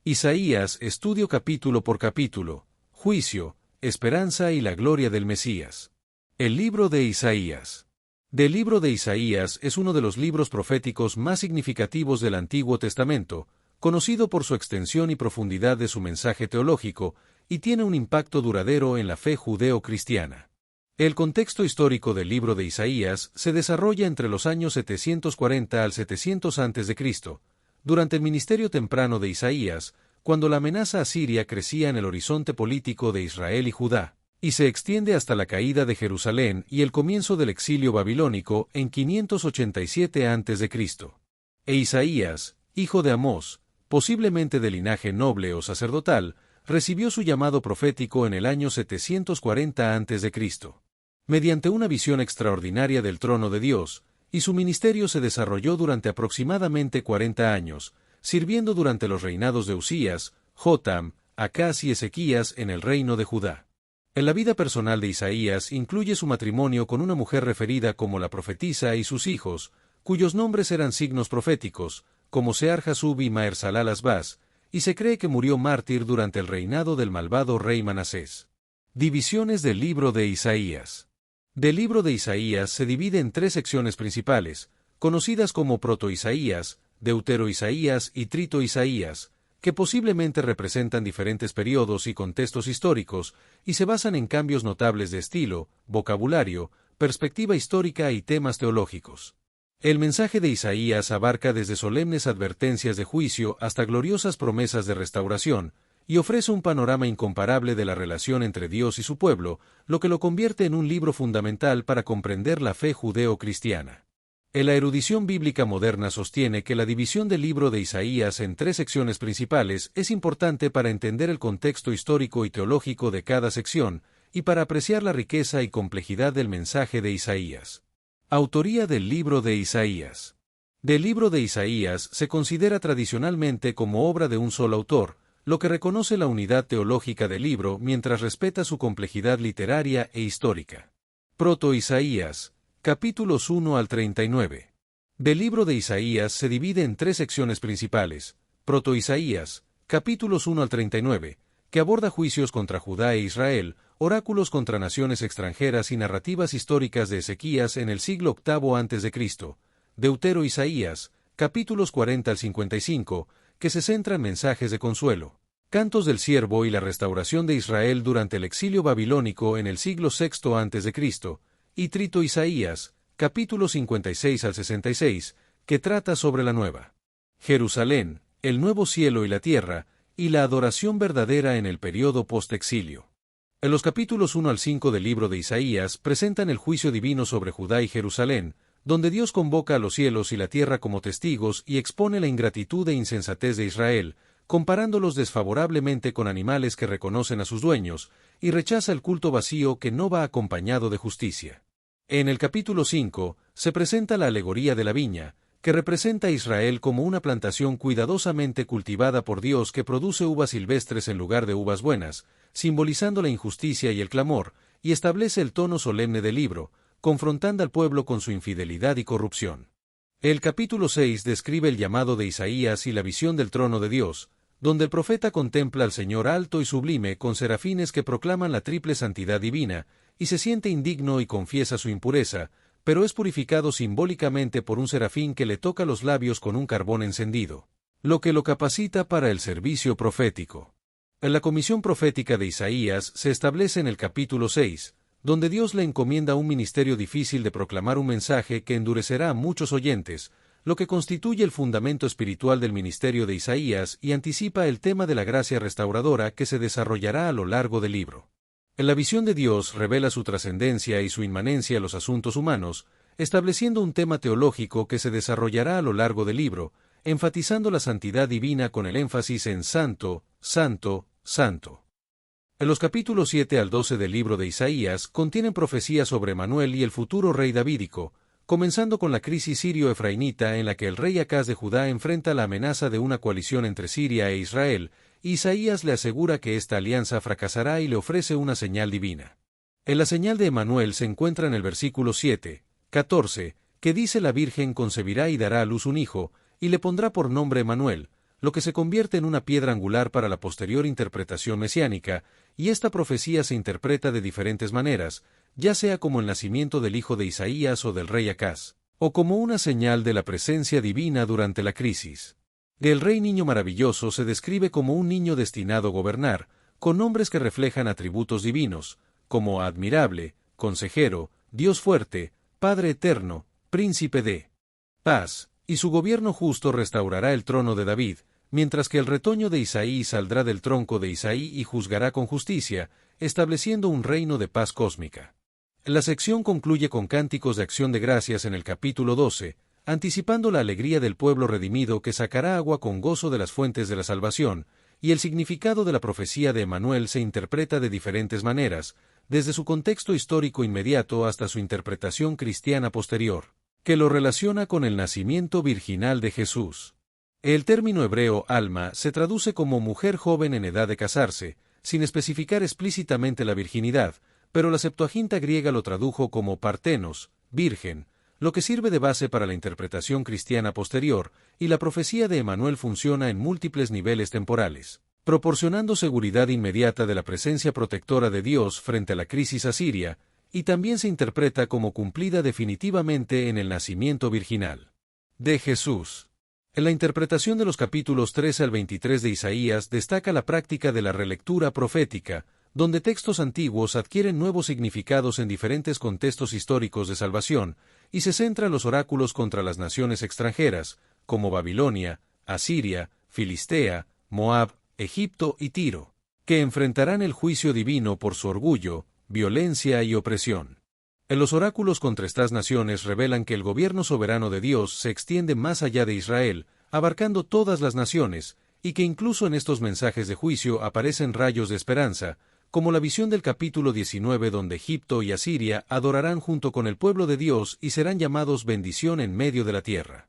Isaías, estudio capítulo por capítulo, juicio, esperanza y la gloria del Mesías. El libro de Isaías. Del libro de Isaías es uno de los libros proféticos más significativos del Antiguo Testamento, conocido por su extensión y profundidad de su mensaje teológico, y tiene un impacto duradero en la fe judeo-cristiana. El contexto histórico del libro de Isaías se desarrolla entre los años 740 al 700 a.C., durante el ministerio temprano de Isaías, cuando la amenaza asiria crecía en el horizonte político de Israel y Judá, y se extiende hasta la caída de Jerusalén y el comienzo del exilio babilónico en 587 a.C. E Isaías, hijo de Amós, posiblemente de linaje noble o sacerdotal, recibió su llamado profético en el año 740 a.C. mediante una visión extraordinaria del trono de Dios, y su ministerio se desarrolló durante aproximadamente 40 años, sirviendo durante los reinados de Usías, Jotam, Acaz y Ezequías en el reino de Judá. En la vida personal de Isaías incluye su matrimonio con una mujer referida como la profetisa y sus hijos, cuyos nombres eran signos proféticos, como Sear-Jasub y Maher-Salal-Asbaz, y se cree que murió mártir durante el reinado del malvado rey Manasés. Divisiones del libro de Isaías. Del libro de Isaías se divide en tres secciones principales, conocidas como Proto-Isaías, Deutero-Isaías y Trito-Isaías, que posiblemente representan diferentes periodos y contextos históricos, y se basan en cambios notables de estilo, vocabulario, perspectiva histórica y temas teológicos. El mensaje de Isaías abarca desde solemnes advertencias de juicio hasta gloriosas promesas de restauración, y ofrece un panorama incomparable de la relación entre Dios y su pueblo, lo que lo convierte en un libro fundamental para comprender la fe judeo-cristiana. La erudición bíblica moderna sostiene que la división del libro de Isaías en tres secciones principales es importante para entender el contexto histórico y teológico de cada sección, y para apreciar la riqueza y complejidad del mensaje de Isaías. Autoría del libro de Isaías. Del libro de Isaías se considera tradicionalmente como obra de un solo autor, lo que reconoce la unidad teológica del libro mientras respeta su complejidad literaria e histórica. Proto-Isaías, capítulos 1 al 39. Del libro de Isaías se divide en tres secciones principales. Proto-Isaías, capítulos 1 al 39, que aborda juicios contra Judá e Israel, oráculos contra naciones extranjeras y narrativas históricas de Ezequías en el siglo VIII a.C. Deutero-Isaías, capítulos 40 al 55, que se centra en mensajes de consuelo. Cantos del siervo y la restauración de Israel durante el exilio babilónico en el siglo VI a.C., y Trito-Isaías, capítulos 56 al 66, que trata sobre la nueva Jerusalén, el nuevo cielo y la tierra, y la adoración verdadera en el período post-exilio. En los capítulos 1 al 5 del libro de Isaías presentan el juicio divino sobre Judá y Jerusalén, donde Dios convoca a los cielos y la tierra como testigos y expone la ingratitud e insensatez de Israel, comparándolos desfavorablemente con animales que reconocen a sus dueños, y rechaza el culto vacío que no va acompañado de justicia. En el capítulo 5, se presenta la alegoría de la viña, que representa a Israel como una plantación cuidadosamente cultivada por Dios que produce uvas silvestres en lugar de uvas buenas, simbolizando la injusticia y el clamor, y establece el tono solemne del libro, confrontando al pueblo con su infidelidad y corrupción. El capítulo 6 describe el llamado de Isaías y la visión del trono de Dios, donde el profeta contempla al Señor alto y sublime con serafines que proclaman la triple santidad divina, y se siente indigno y confiesa su impureza, pero es purificado simbólicamente por un serafín que le toca los labios con un carbón encendido, lo que lo capacita para el servicio profético. En la comisión profética de Isaías se establece en el capítulo 6, donde Dios le encomienda un ministerio difícil de proclamar un mensaje que endurecerá a muchos oyentes, lo que constituye el fundamento espiritual del ministerio de Isaías y anticipa el tema de la gracia restauradora que se desarrollará a lo largo del libro. En la visión de Dios revela su trascendencia y su inmanencia a los asuntos humanos, estableciendo un tema teológico que se desarrollará a lo largo del libro, enfatizando la santidad divina con el énfasis en Santo, Santo, Santo. En los capítulos 7 al 12 del libro de Isaías contienen profecías sobre Manuel y el futuro rey davídico, comenzando con la crisis sirio-efrainita en la que el rey Acaz de Judá enfrenta la amenaza de una coalición entre Siria e Israel, y Isaías le asegura que esta alianza fracasará y le ofrece una señal divina. En la señal de Emanuel se encuentra en el versículo 7, 14, que dice: la Virgen concebirá y dará a luz un hijo, y le pondrá por nombre Emanuel, lo que se convierte en una piedra angular para la posterior interpretación mesiánica, y esta profecía se interpreta de diferentes maneras, ya sea como el nacimiento del hijo de Isaías o del rey Acaz, o como una señal de la presencia divina durante la crisis. El rey niño maravilloso se describe como un niño destinado a gobernar, con nombres que reflejan atributos divinos, como admirable, consejero, Dios fuerte, Padre eterno, príncipe de paz, y su gobierno justo restaurará el trono de David, mientras que el retoño de Isaí saldrá del tronco de Isaí y juzgará con justicia, estableciendo un reino de paz cósmica. La sección concluye con cánticos de acción de gracias en el capítulo 12, anticipando la alegría del pueblo redimido que sacará agua con gozo de las fuentes de la salvación, y el significado de la profecía de Emanuel se interpreta de diferentes maneras, desde su contexto histórico inmediato hasta su interpretación cristiana posterior, que lo relaciona con el nacimiento virginal de Jesús. El término hebreo alma se traduce como mujer joven en edad de casarse, sin especificar explícitamente la virginidad, pero la Septuaginta griega lo tradujo como partenos, virgen, lo que sirve de base para la interpretación cristiana posterior, y la profecía de Emanuel funciona en múltiples niveles temporales, proporcionando seguridad inmediata de la presencia protectora de Dios frente a la crisis asiria, y también se interpreta como cumplida definitivamente en el nacimiento virginal de Jesús. En la interpretación de los capítulos 13 al 23 de Isaías destaca la práctica de la relectura profética, donde textos antiguos adquieren nuevos significados en diferentes contextos históricos de salvación, y se centra en los oráculos contra las naciones extranjeras, como Babilonia, Asiria, Filistea, Moab, Egipto y Tiro, que enfrentarán el juicio divino por su orgullo, violencia y opresión. En los oráculos contra estas naciones revelan que el gobierno soberano de Dios se extiende más allá de Israel, abarcando todas las naciones, y que incluso en estos mensajes de juicio aparecen rayos de esperanza, como la visión del capítulo 19 donde Egipto y Asiria adorarán junto con el pueblo de Dios y serán llamados bendición en medio de la tierra.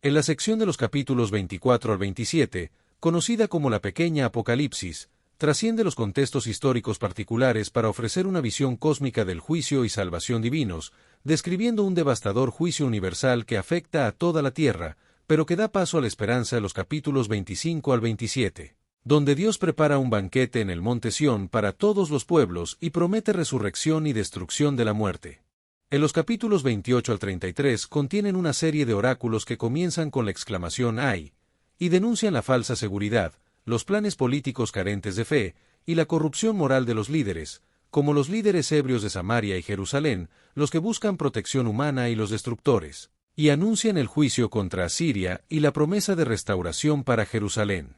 En la sección de los capítulos 24 al 27, conocida como la pequeña Apocalipsis, trasciende los contextos históricos particulares para ofrecer una visión cósmica del juicio y salvación divinos, describiendo un devastador juicio universal que afecta a toda la tierra, pero que da paso a la esperanza en los capítulos 25 al 27, donde Dios prepara un banquete en el monte Sión para todos los pueblos y promete resurrección y destrucción de la muerte. En los capítulos 28 al 33 contienen una serie de oráculos que comienzan con la exclamación ¡ay!, y denuncian la falsa seguridad, los planes políticos carentes de fe, y la corrupción moral de los líderes, como los líderes ebrios de Samaria y Jerusalén, los que buscan protección humana y los destructores, y anuncian el juicio contra Asiria y la promesa de restauración para Jerusalén.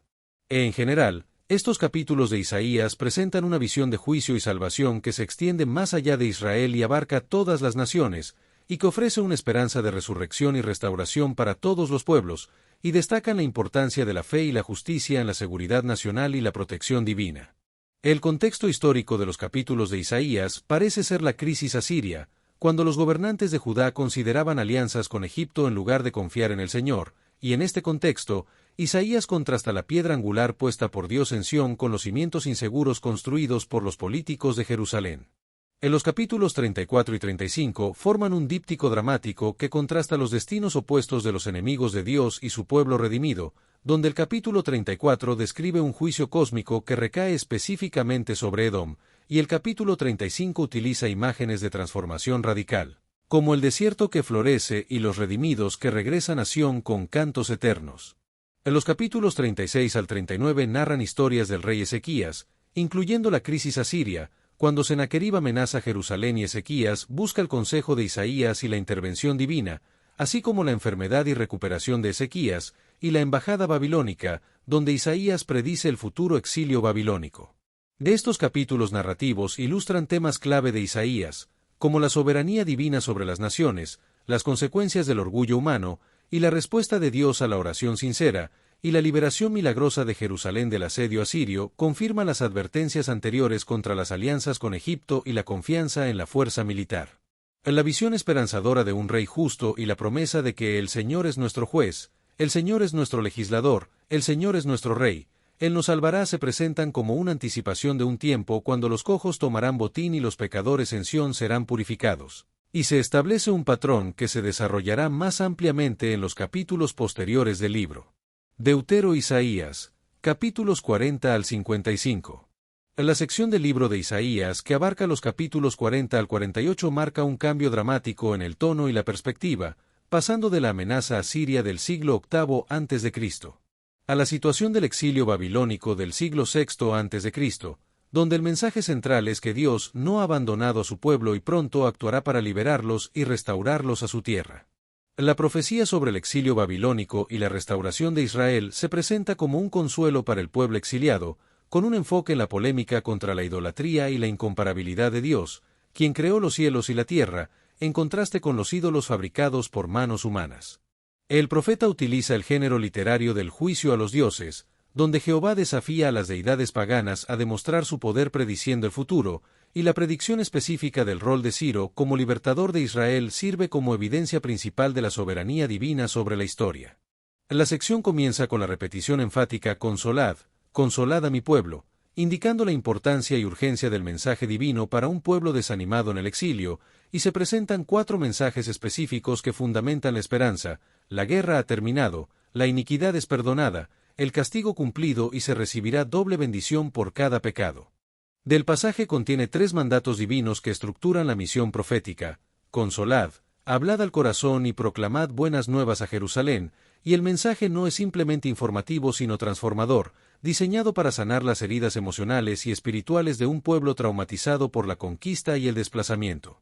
En general, estos capítulos de Isaías presentan una visión de juicio y salvación que se extiende más allá de Israel y abarca todas las naciones, y que ofrece una esperanza de resurrección y restauración para todos los pueblos, y destacan la importancia de la fe y la justicia en la seguridad nacional y la protección divina. El contexto histórico de los capítulos de Isaías parece ser la crisis asiria, cuando los gobernantes de Judá consideraban alianzas con Egipto en lugar de confiar en el Señor, y en este contexto, Isaías contrasta la piedra angular puesta por Dios en Sión con los cimientos inseguros construidos por los políticos de Jerusalén. En los capítulos 34 y 35 forman un díptico dramático que contrasta los destinos opuestos de los enemigos de Dios y su pueblo redimido, donde el capítulo 34 describe un juicio cósmico que recae específicamente sobre Edom, y el capítulo 35 utiliza imágenes de transformación radical, como el desierto que florece y los redimidos que regresan a Sión con cantos eternos. En los capítulos 36 al 39 narran historias del rey Ezequías, incluyendo la crisis asiria, cuando Sennacherib amenaza a Jerusalén y Ezequías busca el consejo de Isaías y la intervención divina, así como la enfermedad y recuperación de Ezequías, y la embajada babilónica, donde Isaías predice el futuro exilio babilónico. De estos capítulos narrativos ilustran temas clave de Isaías, como la soberanía divina sobre las naciones, las consecuencias del orgullo humano, y la respuesta de Dios a la oración sincera, y la liberación milagrosa de Jerusalén del asedio asirio confirma las advertencias anteriores contra las alianzas con Egipto y la confianza en la fuerza militar. En la visión esperanzadora de un rey justo y la promesa de que el Señor es nuestro juez, el Señor es nuestro legislador, el Señor es nuestro rey, Él nos salvará se presentan como una anticipación de un tiempo cuando los cojos tomarán botín y los pecadores en Sión serán purificados. Y se establece un patrón que se desarrollará más ampliamente en los capítulos posteriores del libro. Deutero-Isaías, capítulos 40 al 55. La sección del libro de Isaías, que abarca los capítulos 40 al 48, marca un cambio dramático en el tono y la perspectiva, pasando de la amenaza asiria del siglo VIII a.C. a la situación del exilio babilónico del siglo VI a.C., donde el mensaje central es que Dios no ha abandonado a su pueblo y pronto actuará para liberarlos y restaurarlos a su tierra. La profecía sobre el exilio babilónico y la restauración de Israel se presenta como un consuelo para el pueblo exiliado, con un enfoque en la polémica contra la idolatría y la incomparabilidad de Dios, quien creó los cielos y la tierra, en contraste con los ídolos fabricados por manos humanas. El profeta utiliza el género literario del juicio a los dioses, donde Jehová desafía a las deidades paganas a demostrar su poder prediciendo el futuro, y la predicción específica del rol de Ciro como libertador de Israel sirve como evidencia principal de la soberanía divina sobre la historia. La sección comienza con la repetición enfática «Consolad, consolad a mi pueblo», indicando la importancia y urgencia del mensaje divino para un pueblo desanimado en el exilio, y se presentan 4 mensajes específicos que fundamentan la esperanza: la guerra ha terminado, la iniquidad es perdonada, el castigo cumplido y se recibirá doble bendición por cada pecado. Del pasaje contiene 3 mandatos divinos que estructuran la misión profética: consolad, hablad al corazón y proclamad buenas nuevas a Jerusalén, y el mensaje no es simplemente informativo sino transformador, diseñado para sanar las heridas emocionales y espirituales de un pueblo traumatizado por la conquista y el desplazamiento.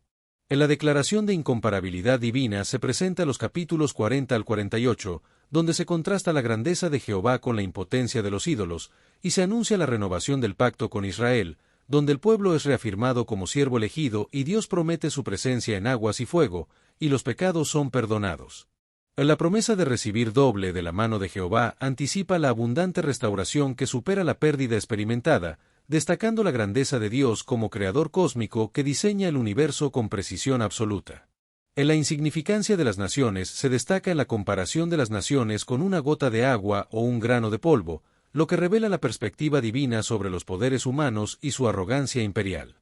En la declaración de incomparabilidad divina se presenta los capítulos 40 al 48, donde se contrasta la grandeza de Jehová con la impotencia de los ídolos, y se anuncia la renovación del pacto con Israel, donde el pueblo es reafirmado como siervo elegido y Dios promete su presencia en aguas y fuego, y los pecados son perdonados. La promesa de recibir doble de la mano de Jehová anticipa la abundante restauración que supera la pérdida experimentada, destacando la grandeza de Dios como creador cósmico que diseña el universo con precisión absoluta. En la insignificancia de las naciones se destaca en la comparación de las naciones con una gota de agua o un grano de polvo, lo que revela la perspectiva divina sobre los poderes humanos y su arrogancia imperial.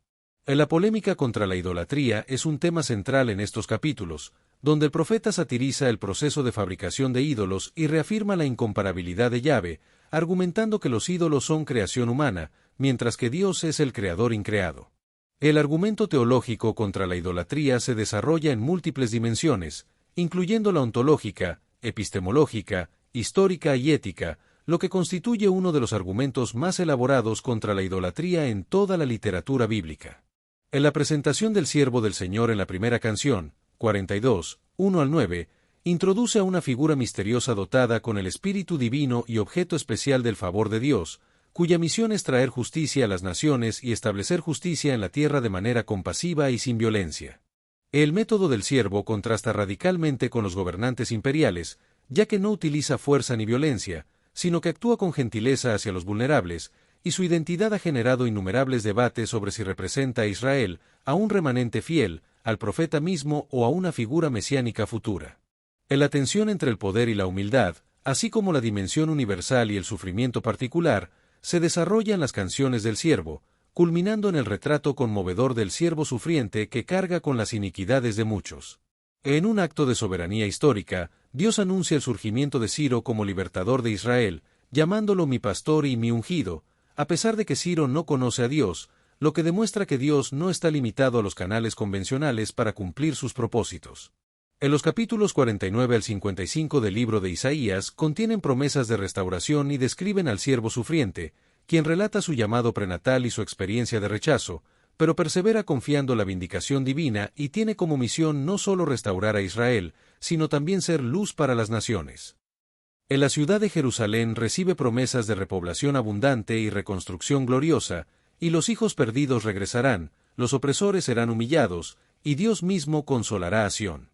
La polémica contra la idolatría es un tema central en estos capítulos, donde el profeta satiriza el proceso de fabricación de ídolos y reafirma la incomparabilidad de Yahvé, argumentando que los ídolos son creación humana, mientras que Dios es el creador increado. El argumento teológico contra la idolatría se desarrolla en múltiples dimensiones, incluyendo la ontológica, epistemológica, histórica y ética, lo que constituye uno de los argumentos más elaborados contra la idolatría en toda la literatura bíblica. En la presentación del siervo del Señor en la primera canción, 42, 1 al 9, introduce a una figura misteriosa dotada con el Espíritu Divino y objeto especial del favor de Dios, cuya misión es traer justicia a las naciones y establecer justicia en la tierra de manera compasiva y sin violencia. El método del siervo contrasta radicalmente con los gobernantes imperiales, ya que no utiliza fuerza ni violencia, sino que actúa con gentileza hacia los vulnerables, y su identidad ha generado innumerables debates sobre si representa a Israel, a un remanente fiel, al profeta mismo o a una figura mesiánica futura. En la tensión entre el poder y la humildad, así como la dimensión universal y el sufrimiento particular, se desarrollan las canciones del siervo, culminando en el retrato conmovedor del siervo sufriente que carga con las iniquidades de muchos. En un acto de soberanía histórica, Dios anuncia el surgimiento de Ciro como libertador de Israel, llamándolo mi pastor y mi ungido, a pesar de que Ciro no conoce a Dios, lo que demuestra que Dios no está limitado a los canales convencionales para cumplir sus propósitos. En los capítulos 49 al 55 del libro de Isaías contienen promesas de restauración y describen al siervo sufriente, quien relata su llamado prenatal y su experiencia de rechazo, pero persevera confiando la vindicación divina y tiene como misión no solo restaurar a Israel, sino también ser luz para las naciones. En la ciudad de Jerusalén recibe promesas de repoblación abundante y reconstrucción gloriosa, y los hijos perdidos regresarán, los opresores serán humillados, y Dios mismo consolará a Sión.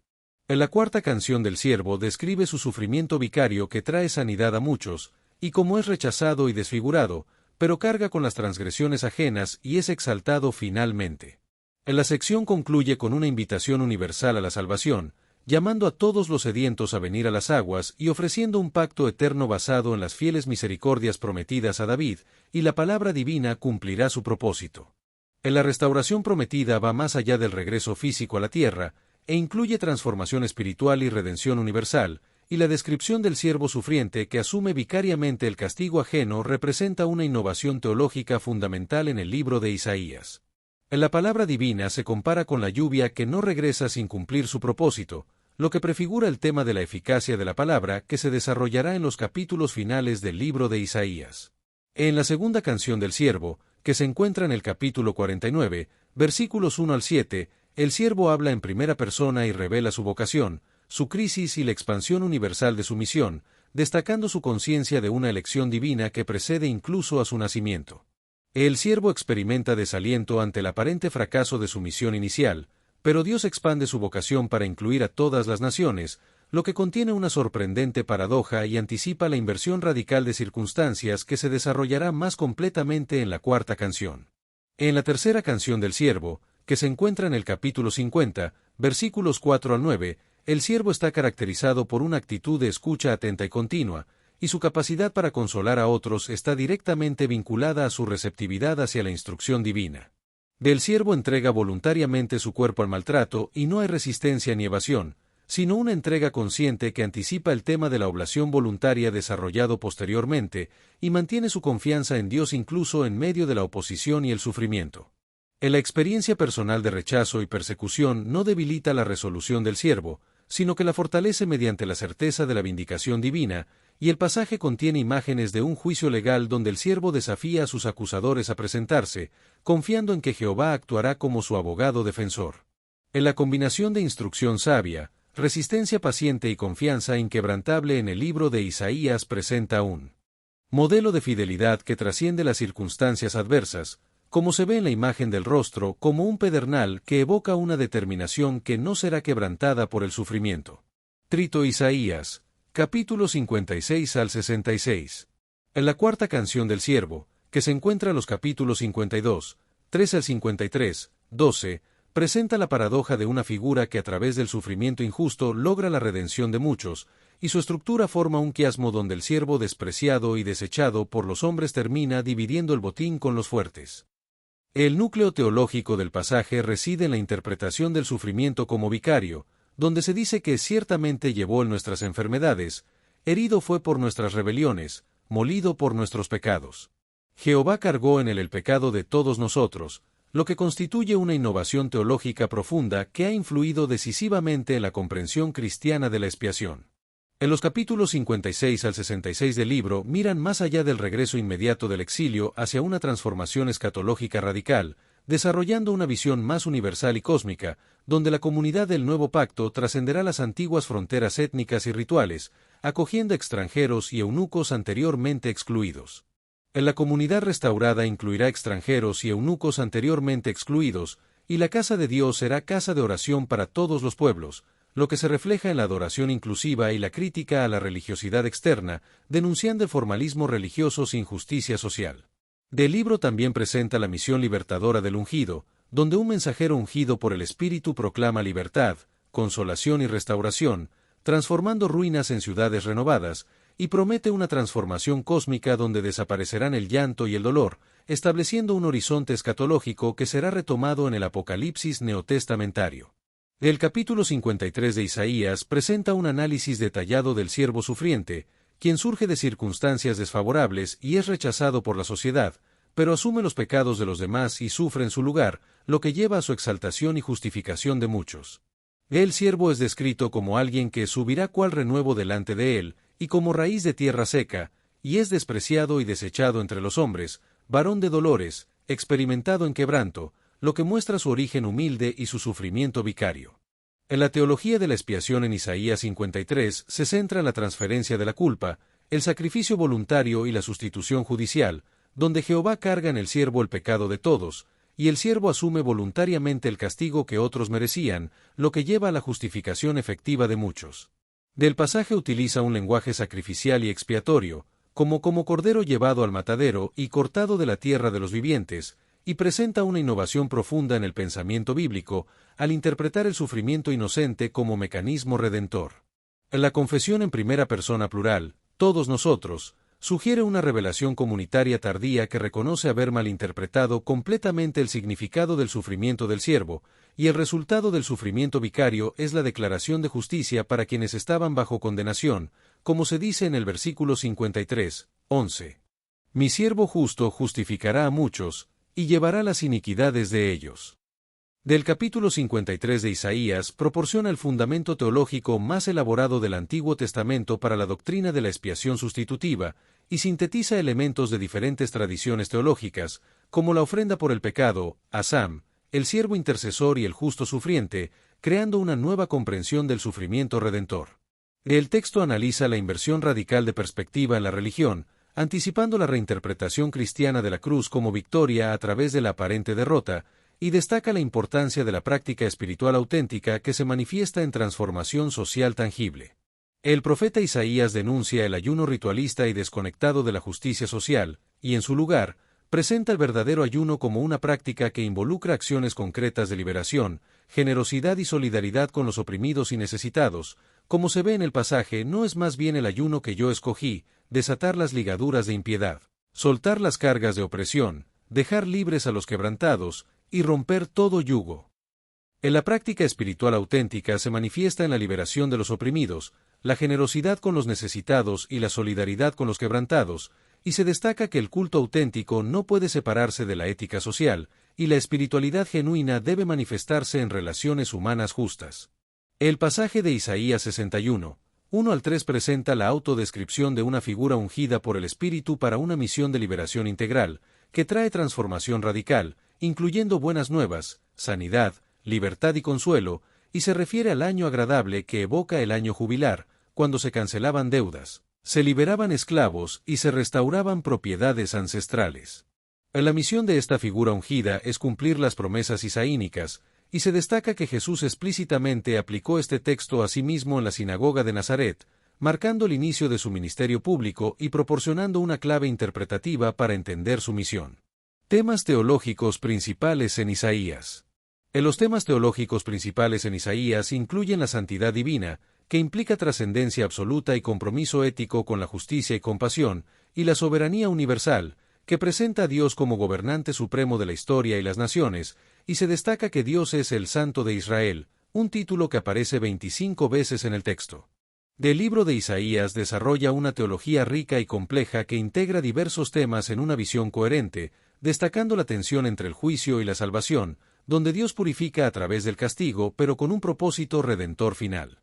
En la cuarta canción del siervo describe su sufrimiento vicario que trae sanidad a muchos, y como es rechazado y desfigurado, pero carga con las transgresiones ajenas y es exaltado finalmente. En la sección concluye con una invitación universal a la salvación, llamando a todos los sedientos a venir a las aguas y ofreciendo un pacto eterno basado en las fieles misericordias prometidas a David, y la palabra divina cumplirá su propósito. En la restauración prometida va más allá del regreso físico a la tierra, e incluye transformación espiritual y redención universal, y la descripción del siervo sufriente que asume vicariamente el castigo ajeno representa una innovación teológica fundamental en el libro de Isaías. La palabra divina se compara con la lluvia que no regresa sin cumplir su propósito, lo que prefigura el tema de la eficacia de la palabra que se desarrollará en los capítulos finales del libro de Isaías. En la segunda canción del siervo, que se encuentra en el capítulo 49, versículos 1 al 7, el siervo habla en primera persona y revela su vocación, su crisis y la expansión universal de su misión, destacando su conciencia de una elección divina que precede incluso a su nacimiento. El siervo experimenta desaliento ante el aparente fracaso de su misión inicial, pero Dios expande su vocación para incluir a todas las naciones, lo que contiene una sorprendente paradoja y anticipa la inversión radical de circunstancias que se desarrollará más completamente en la cuarta canción. En la tercera canción del siervo, que se encuentra en el capítulo 50, versículos 4 al 9, el siervo está caracterizado por una actitud de escucha atenta y continua, y su capacidad para consolar a otros está directamente vinculada a su receptividad hacia la instrucción divina. Del siervo entrega voluntariamente su cuerpo al maltrato y no hay resistencia ni evasión, sino una entrega consciente que anticipa el tema de la oblación voluntaria desarrollado posteriormente y mantiene su confianza en Dios incluso en medio de la oposición y el sufrimiento. En la experiencia personal de rechazo y persecución no debilita la resolución del siervo, sino que la fortalece mediante la certeza de la vindicación divina, y el pasaje contiene imágenes de un juicio legal donde el siervo desafía a sus acusadores a presentarse, confiando en que Jehová actuará como su abogado defensor. En la combinación de instrucción sabia, resistencia paciente y confianza inquebrantable en el libro de Isaías presenta un modelo de fidelidad que trasciende las circunstancias adversas, como se ve en la imagen del rostro, como un pedernal que evoca una determinación que no será quebrantada por el sufrimiento. Trito Isaías, capítulo 56 al 66. En la cuarta canción del siervo, que se encuentra en los capítulos 52, 13 al 53, 12, presenta la paradoja de una figura que a través del sufrimiento injusto logra la redención de muchos, y su estructura forma un quiasmo donde el siervo despreciado y desechado por los hombres termina dividiendo el botín con los fuertes. El núcleo teológico del pasaje reside en la interpretación del sufrimiento como vicario, donde se dice que ciertamente llevó en nuestras enfermedades, herido fue por nuestras rebeliones, molido por nuestros pecados. Jehová cargó en él el pecado de todos nosotros, lo que constituye una innovación teológica profunda que ha influido decisivamente en la comprensión cristiana de la expiación. En los capítulos 56 al 66 del libro miran más allá del regreso inmediato del exilio hacia una transformación escatológica radical, desarrollando una visión más universal y cósmica, donde la comunidad del nuevo pacto trascenderá las antiguas fronteras étnicas y rituales, acogiendo extranjeros y eunucos anteriormente excluidos. En la comunidad restaurada incluirá extranjeros y eunucos anteriormente excluidos, y la casa de Dios será casa de oración para todos los pueblos, lo que se refleja en la adoración inclusiva y la crítica a la religiosidad externa, denunciando el formalismo religioso sin justicia social. Del libro también presenta la misión libertadora del ungido, donde un mensajero ungido por el Espíritu proclama libertad, consolación y restauración, transformando ruinas en ciudades renovadas, y promete una transformación cósmica donde desaparecerán el llanto y el dolor, estableciendo un horizonte escatológico que será retomado en el Apocalipsis neotestamentario. El capítulo 53 de Isaías presenta un análisis detallado del siervo sufriente, quien surge de circunstancias desfavorables y es rechazado por la sociedad, pero asume los pecados de los demás y sufre en su lugar, lo que lleva a su exaltación y justificación de muchos. El siervo es descrito como alguien que subirá cual renuevo delante de él, y como raíz de tierra seca, y es despreciado y desechado entre los hombres, varón de dolores, experimentado en quebranto, lo que muestra su origen humilde y su sufrimiento vicario. En la teología de la expiación en Isaías 53 se centra en la transferencia de la culpa, el sacrificio voluntario y la sustitución judicial, donde Jehová carga en el siervo el pecado de todos, y el siervo asume voluntariamente el castigo que otros merecían, lo que lleva a la justificación efectiva de muchos. Del pasaje utiliza un lenguaje sacrificial y expiatorio, como cordero llevado al matadero y cortado de la tierra de los vivientes, y presenta una innovación profunda en el pensamiento bíblico, al interpretar el sufrimiento inocente como mecanismo redentor. En la confesión en primera persona plural, todos nosotros, sugiere una revelación comunitaria tardía que reconoce haber malinterpretado completamente el significado del sufrimiento del siervo, y el resultado del sufrimiento vicario es la declaración de justicia para quienes estaban bajo condenación, como se dice en el versículo 53, 11. Mi siervo justo justificará a muchos, y llevará las iniquidades de ellos. Del capítulo 53 de Isaías proporciona el fundamento teológico más elaborado del Antiguo Testamento para la doctrina de la expiación sustitutiva, y sintetiza elementos de diferentes tradiciones teológicas, como la ofrenda por el pecado, Asam, el siervo intercesor y el justo sufriente, creando una nueva comprensión del sufrimiento redentor. El texto analiza la inversión radical de perspectiva en la religión, anticipando la reinterpretación cristiana de la cruz como victoria a través de la aparente derrota, y destaca la importancia de la práctica espiritual auténtica que se manifiesta en transformación social tangible. El profeta Isaías denuncia el ayuno ritualista y desconectado de la justicia social, y en su lugar, presenta el verdadero ayuno como una práctica que involucra acciones concretas de liberación, generosidad y solidaridad con los oprimidos y necesitados. Como se ve en el pasaje, no es más bien el ayuno que yo escogí, desatar las ligaduras de impiedad, soltar las cargas de opresión, dejar libres a los quebrantados, y romper todo yugo. En la práctica espiritual auténtica se manifiesta en la liberación de los oprimidos, la generosidad con los necesitados y la solidaridad con los quebrantados, y se destaca que el culto auténtico no puede separarse de la ética social, y la espiritualidad genuina debe manifestarse en relaciones humanas justas. El pasaje de Isaías 61, 1 al 3 presenta la autodescripción de una figura ungida por el Espíritu para una misión de liberación integral, que trae transformación radical, incluyendo buenas nuevas, sanidad, libertad y consuelo, y se refiere al año agradable que evoca el año jubilar, cuando se cancelaban deudas, se liberaban esclavos y se restauraban propiedades ancestrales. La misión de esta figura ungida es cumplir las promesas isaínicas, y se destaca que Jesús explícitamente aplicó este texto a sí mismo en la sinagoga de Nazaret, marcando el inicio de su ministerio público y proporcionando una clave interpretativa para entender su misión. Temas teológicos principales en Isaías. Los temas teológicos principales en Isaías incluyen la santidad divina, que implica trascendencia absoluta y compromiso ético con la justicia y compasión, y la soberanía universal, que presenta a Dios como gobernante supremo de la historia y las naciones, y se destaca que Dios es el Santo de Israel, un título que aparece 25 veces en el texto. El libro de Isaías desarrolla una teología rica y compleja que integra diversos temas en una visión coherente, destacando la tensión entre el juicio y la salvación, donde Dios purifica a través del castigo, pero con un propósito redentor final.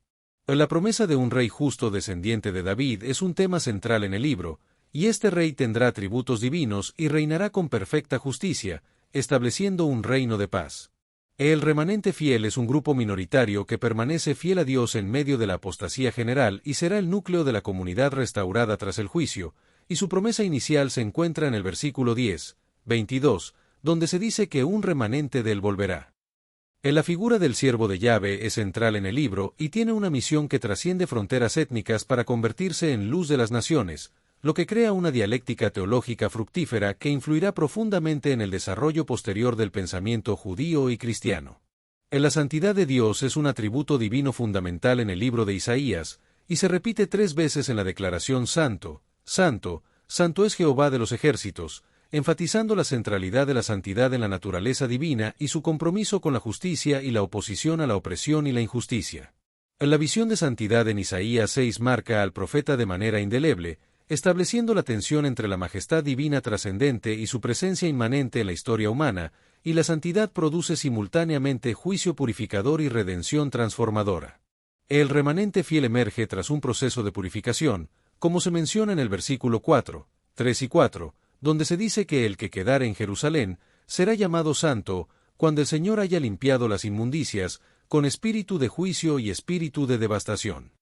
La promesa de un rey justo descendiente de David es un tema central en el libro, y este rey tendrá atributos divinos y reinará con perfecta justicia, estableciendo un reino de paz. El remanente fiel es un grupo minoritario que permanece fiel a Dios en medio de la apostasía general y será el núcleo de la comunidad restaurada tras el juicio, y su promesa inicial se encuentra en el versículo 10, 22, donde se dice que un remanente de él volverá. La figura del siervo de Yahvé es central en el libro y tiene una misión que trasciende fronteras étnicas para convertirse en luz de las naciones, lo que crea una dialéctica teológica fructífera que influirá profundamente en el desarrollo posterior del pensamiento judío y cristiano. La santidad de Dios es un atributo divino fundamental en el libro de Isaías, y se repite 3 veces en la declaración Santo, Santo, Santo es Jehová de los ejércitos, enfatizando la centralidad de la santidad en la naturaleza divina y su compromiso con la justicia y la oposición a la opresión y la injusticia. La visión de santidad en Isaías 6 marca al profeta de manera indeleble, estableciendo la tensión entre la majestad divina trascendente y su presencia inmanente en la historia humana, y la santidad produce simultáneamente juicio purificador y redención transformadora. El remanente fiel emerge tras un proceso de purificación, como se menciona en el versículo 4, 3 y 4, donde se dice que el que quedare en Jerusalén será llamado santo, cuando el Señor haya limpiado las inmundicias, con espíritu de juicio y espíritu de devastación.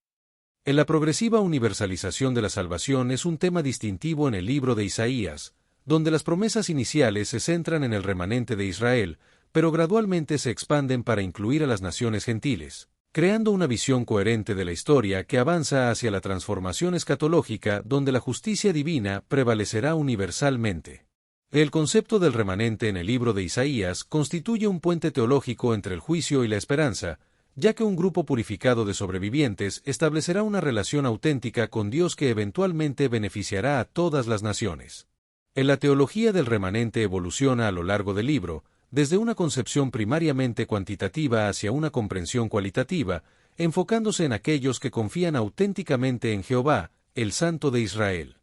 La progresiva universalización de la salvación es un tema distintivo en el libro de Isaías, donde las promesas iniciales se centran en el remanente de Israel, pero gradualmente se expanden para incluir a las naciones gentiles, creando una visión coherente de la historia que avanza hacia la transformación escatológica donde la justicia divina prevalecerá universalmente. El concepto del remanente en el libro de Isaías constituye un puente teológico entre el juicio y la esperanza, ya que un grupo purificado de sobrevivientes establecerá una relación auténtica con Dios que eventualmente beneficiará a todas las naciones. En la teología del remanente evoluciona a lo largo del libro, desde una concepción primariamente cuantitativa hacia una comprensión cualitativa, enfocándose en aquellos que confían auténticamente en Jehová, el Santo de Israel.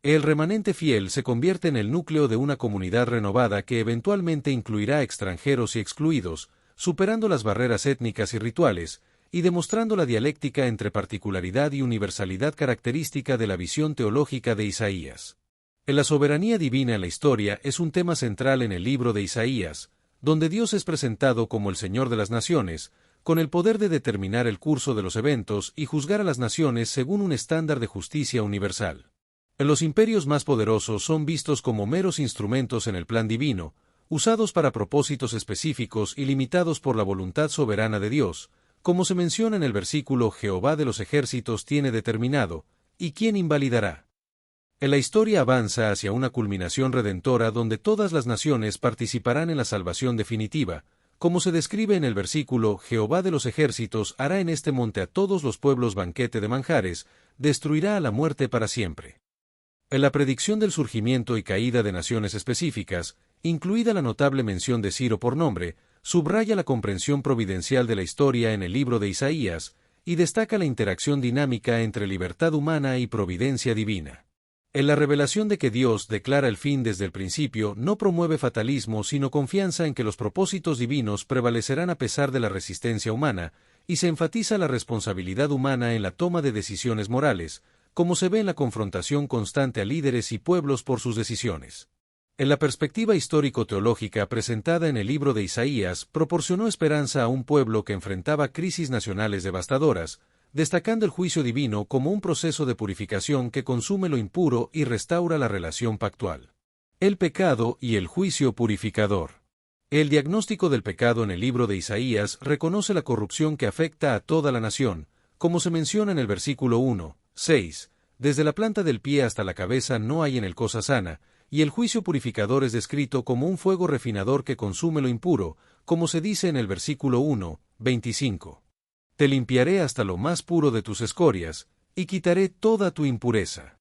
El remanente fiel se convierte en el núcleo de una comunidad renovada que eventualmente incluirá extranjeros y excluidos, superando las barreras étnicas y rituales, y demostrando la dialéctica entre particularidad y universalidad característica de la visión teológica de Isaías. La soberanía divina en la historia es un tema central en el libro de Isaías, donde Dios es presentado como el Señor de las naciones, con el poder de determinar el curso de los eventos y juzgar a las naciones según un estándar de justicia universal. Los imperios más poderosos son vistos como meros instrumentos en el plan divino, usados para propósitos específicos y limitados por la voluntad soberana de Dios, como se menciona en el versículo Jehová de los ejércitos tiene determinado, ¿y quién invalidará? La historia avanza hacia una culminación redentora donde todas las naciones participarán en la salvación definitiva, como se describe en el versículo Jehová de los ejércitos hará en este monte a todos los pueblos banquete de manjares, destruirá a la muerte para siempre. En la predicción del surgimiento y caída de naciones específicas, incluida la notable mención de Ciro por nombre, subraya la comprensión providencial de la historia en el libro de Isaías, y destaca la interacción dinámica entre libertad humana y providencia divina. En la revelación de que Dios declara el fin desde el principio no promueve fatalismo sino confianza en que los propósitos divinos prevalecerán a pesar de la resistencia humana, y se enfatiza la responsabilidad humana en la toma de decisiones morales, como se ve en la confrontación constante a líderes y pueblos por sus decisiones. En la perspectiva histórico-teológica presentada en el libro de Isaías proporcionó esperanza a un pueblo que enfrentaba crisis nacionales devastadoras, destacando el juicio divino como un proceso de purificación que consume lo impuro y restaura la relación pactual. El pecado y el juicio purificador. El diagnóstico del pecado en el libro de Isaías reconoce la corrupción que afecta a toda la nación, como se menciona en el versículo 1, 6, desde la planta del pie hasta la cabeza no hay en él cosa sana, y el juicio purificador es descrito como un fuego refinador que consume lo impuro, como se dice en el versículo 1, 25. Te limpiaré hasta lo más puro de tus escorias, y quitaré toda tu impureza.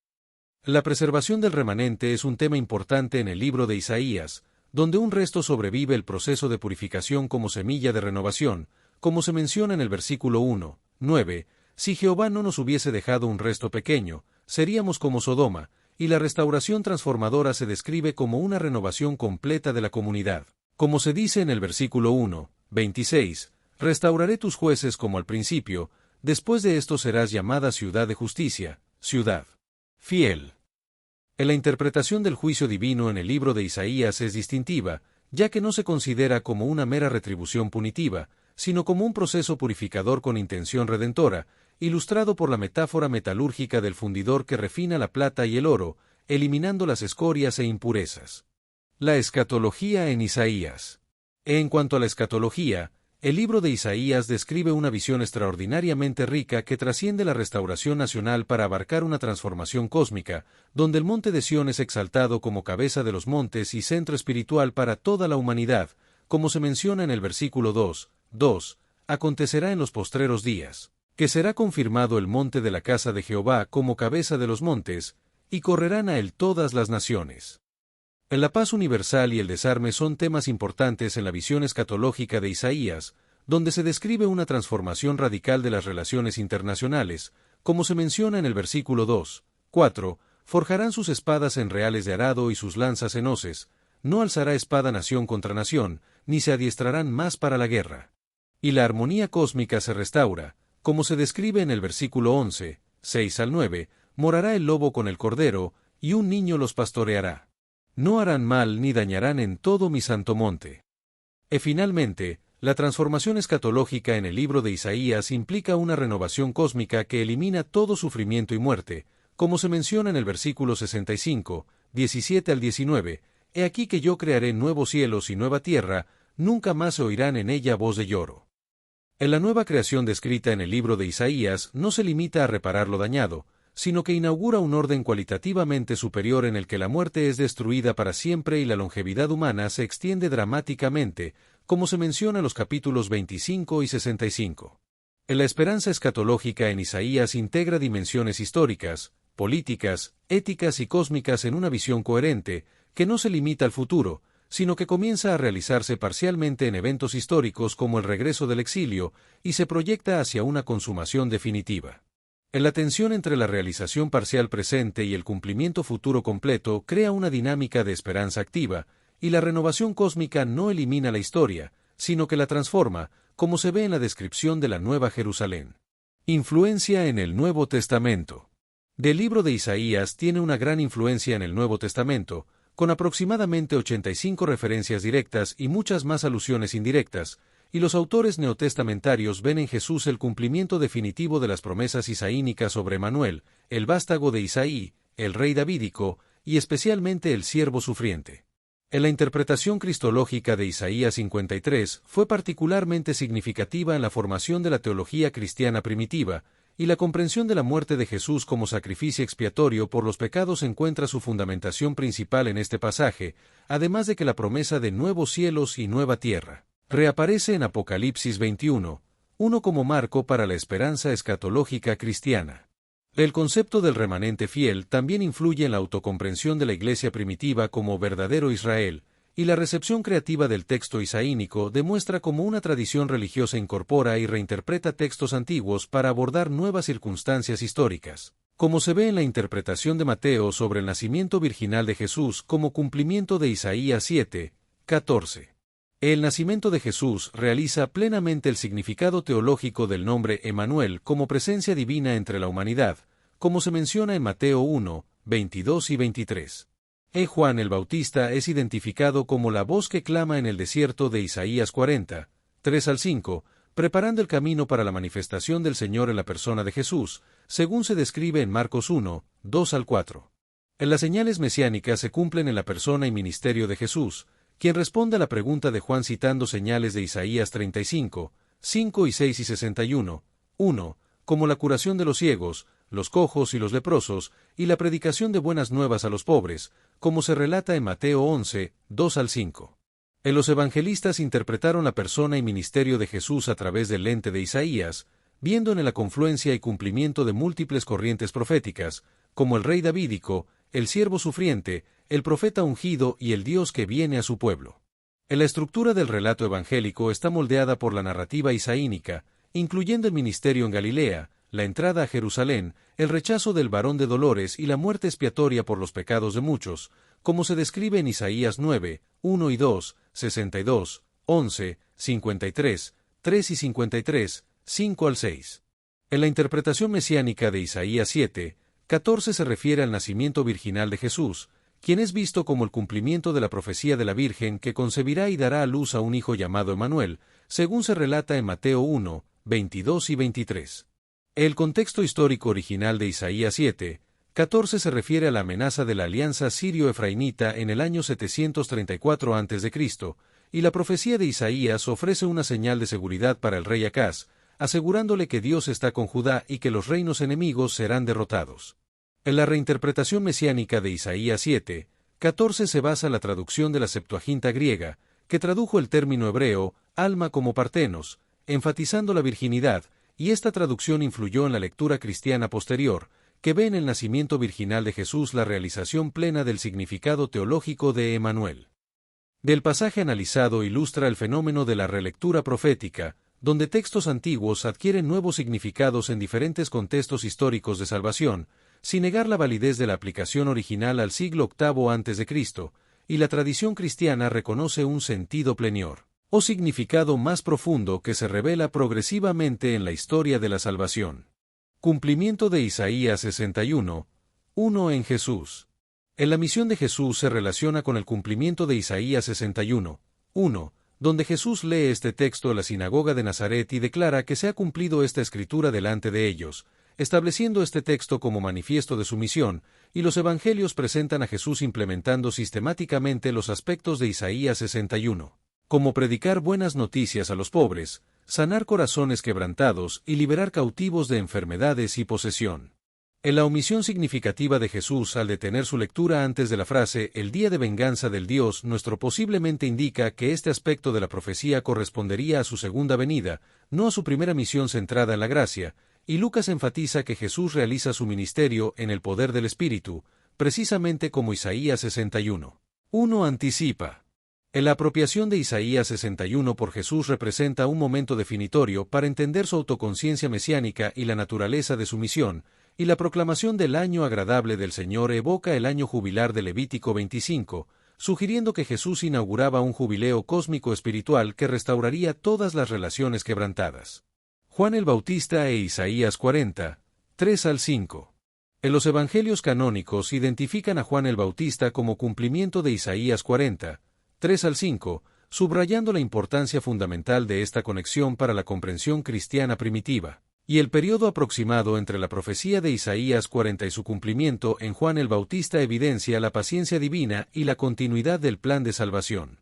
La preservación del remanente es un tema importante en el libro de Isaías, donde un resto sobrevive el proceso de purificación como semilla de renovación, como se menciona en el versículo 1, 9, si Jehová no nos hubiese dejado un resto pequeño, seríamos como Sodoma, y la restauración transformadora se describe como una renovación completa de la comunidad. Como se dice en el versículo 1, 26, restauraré tus jueces como al principio, después de esto serás llamada ciudad de justicia, ciudad fiel. En la interpretación del juicio divino en el libro de Isaías es distintiva, ya que no se considera como una mera retribución punitiva, sino como un proceso purificador con intención redentora, ilustrado por la metáfora metalúrgica del fundidor que refina la plata y el oro, eliminando las escorias e impurezas. La escatología en Isaías. En cuanto a la escatología, el libro de Isaías describe una visión extraordinariamente rica que trasciende la restauración nacional para abarcar una transformación cósmica, donde el monte de Sión es exaltado como cabeza de los montes y centro espiritual para toda la humanidad, como se menciona en el versículo 2, acontecerá en los postreros días, que será confirmado el monte de la casa de Jehová como cabeza de los montes, y correrán a él todas las naciones. La paz universal y el desarme son temas importantes en la visión escatológica de Isaías, donde se describe una transformación radical de las relaciones internacionales, como se menciona en el versículo 2, 4, forjarán sus espadas en reales de arado y sus lanzas en hoces, no alzará espada nación contra nación, ni se adiestrarán más para la guerra. Y la armonía cósmica se restaura, como se describe en el versículo 11, 6 al 9, morará el lobo con el cordero, y un niño los pastoreará. No harán mal ni dañarán en todo mi santo monte. Finalmente, la transformación escatológica en el libro de Isaías implica una renovación cósmica que elimina todo sufrimiento y muerte, como se menciona en el versículo 65, 17 al 19, he aquí que yo crearé nuevos cielos y nueva tierra, nunca más se oirán en ella voz de lloro. En la nueva creación descrita en el libro de Isaías no se limita a reparar lo dañado, sino que inaugura un orden cualitativamente superior en el que la muerte es destruida para siempre y la longevidad humana se extiende dramáticamente, como se menciona en los capítulos 25 y 65. La esperanza escatológica en Isaías integra dimensiones históricas, políticas, éticas y cósmicas en una visión coherente, que no se limita al futuro, sino que comienza a realizarse parcialmente en eventos históricos como el regreso del exilio, y se proyecta hacia una consumación definitiva. La tensión entre la realización parcial presente y el cumplimiento futuro completo crea una dinámica de esperanza activa, y la renovación cósmica no elimina la historia, sino que la transforma, como se ve en la descripción de la Nueva Jerusalén. Influencia en el Nuevo Testamento. El libro de Isaías tiene una gran influencia en el Nuevo Testamento, con aproximadamente 85 referencias directas y muchas más alusiones indirectas, y los autores neotestamentarios ven en Jesús el cumplimiento definitivo de las promesas isaínicas sobre Emanuel, el vástago de Isaí, el rey davídico, y especialmente el siervo sufriente. En la interpretación cristológica de Isaías 53 fue particularmente significativa en la formación de la teología cristiana primitiva, y la comprensión de la muerte de Jesús como sacrificio expiatorio por los pecados encuentra su fundamentación principal en este pasaje, además de que la promesa de nuevos cielos y nueva tierra reaparece en Apocalipsis 21, 1 como marco para la esperanza escatológica cristiana. El concepto del remanente fiel también influye en la autocomprensión de la Iglesia primitiva como verdadero Israel, y la recepción creativa del texto isaínico demuestra cómo una tradición religiosa incorpora y reinterpreta textos antiguos para abordar nuevas circunstancias históricas, como se ve en la interpretación de Mateo sobre el nacimiento virginal de Jesús como cumplimiento de Isaías 7, 14. El nacimiento de Jesús realiza plenamente el significado teológico del nombre Emanuel como presencia divina entre la humanidad, como se menciona en Mateo 1, 22 y 23. Juan el Bautista es identificado como la voz que clama en el desierto de Isaías 40, 3 al 5, preparando el camino para la manifestación del Señor en la persona de Jesús, según se describe en Marcos 1, 2 al 4. Las señales mesiánicas se cumplen en la persona y ministerio de Jesús, quien responde a la pregunta de Juan citando señales de Isaías 35, 5 y 6 y 61, 1, como la curación de los ciegos, los cojos y los leprosos, y la predicación de buenas nuevas a los pobres, como se relata en Mateo 11, 2 al 5. Los evangelistas interpretaron la persona y ministerio de Jesús a través del lente de Isaías, viendo en la confluencia y cumplimiento de múltiples corrientes proféticas, como el rey davídico, el siervo sufriente, el profeta ungido y el Dios que viene a su pueblo. La estructura del relato evangélico está moldeada por la narrativa isaínica, incluyendo el ministerio en Galilea, la entrada a Jerusalén, el rechazo del varón de dolores y la muerte expiatoria por los pecados de muchos, como se describe en Isaías 9, 1 y 2, 62, 11, 53, 3 y 53, 5 al 6. En la interpretación mesiánica de Isaías 7, 14 se refiere al nacimiento virginal de Jesús, quien es visto como el cumplimiento de la profecía de la Virgen que concebirá y dará a luz a un hijo llamado Emanuel, según se relata en Mateo 1, 22 y 23. El contexto histórico original de Isaías 7, 14 se refiere a la amenaza de la alianza sirio-efraimita en el año 734 a.C., y la profecía de Isaías ofrece una señal de seguridad para el rey Acaz, asegurándole que Dios está con Judá y que los reinos enemigos serán derrotados. En la reinterpretación mesiánica de Isaías 7, 14 se basa en la traducción de la Septuaginta griega, que tradujo el término hebreo, alma como partenos, enfatizando la virginidad, y esta traducción influyó en la lectura cristiana posterior, que ve en el nacimiento virginal de Jesús la realización plena del significado teológico de Emanuel. Del pasaje analizado ilustra el fenómeno de la relectura profética, donde textos antiguos adquieren nuevos significados en diferentes contextos históricos de salvación, sin negar la validez de la aplicación original al siglo VIII a.C., y la tradición cristiana reconoce un sentido plenior, o significado más profundo que se revela progresivamente en la historia de la salvación. Cumplimiento de Isaías 61, 1 en Jesús. En la misión de Jesús se relaciona con el cumplimiento de Isaías 61, 1, donde Jesús lee este texto en la sinagoga de Nazaret y declara que se ha cumplido esta escritura delante de ellos, estableciendo este texto como manifiesto de su misión, y los evangelios presentan a Jesús implementando sistemáticamente los aspectos de Isaías 61, como predicar buenas noticias a los pobres, sanar corazones quebrantados y liberar cautivos de enfermedades y posesión. En la omisión significativa de Jesús al detener su lectura antes de la frase «el día de venganza del Dios nuestro» posiblemente indica que este aspecto de la profecía correspondería a su segunda venida, no a su primera misión centrada en la gracia, y Lucas enfatiza que Jesús realiza su ministerio en el poder del Espíritu, precisamente como Isaías 61. 1 anticipa. La apropiación de Isaías 61 por Jesús representa un momento definitorio para entender su autoconciencia mesiánica y la naturaleza de su misión, y la proclamación del año agradable del Señor evoca el año jubilar de Levítico 25, sugiriendo que Jesús inauguraba un jubileo cósmico espiritual que restauraría todas las relaciones quebrantadas. Juan el Bautista e Isaías 40, 3 al 5. En los evangelios canónicos identifican a Juan el Bautista como cumplimiento de Isaías 40, 3 al 5, subrayando la importancia fundamental de esta conexión para la comprensión cristiana primitiva. Y el periodo aproximado entre la profecía de Isaías 40 y su cumplimiento en Juan el Bautista evidencia la paciencia divina y la continuidad del plan de salvación.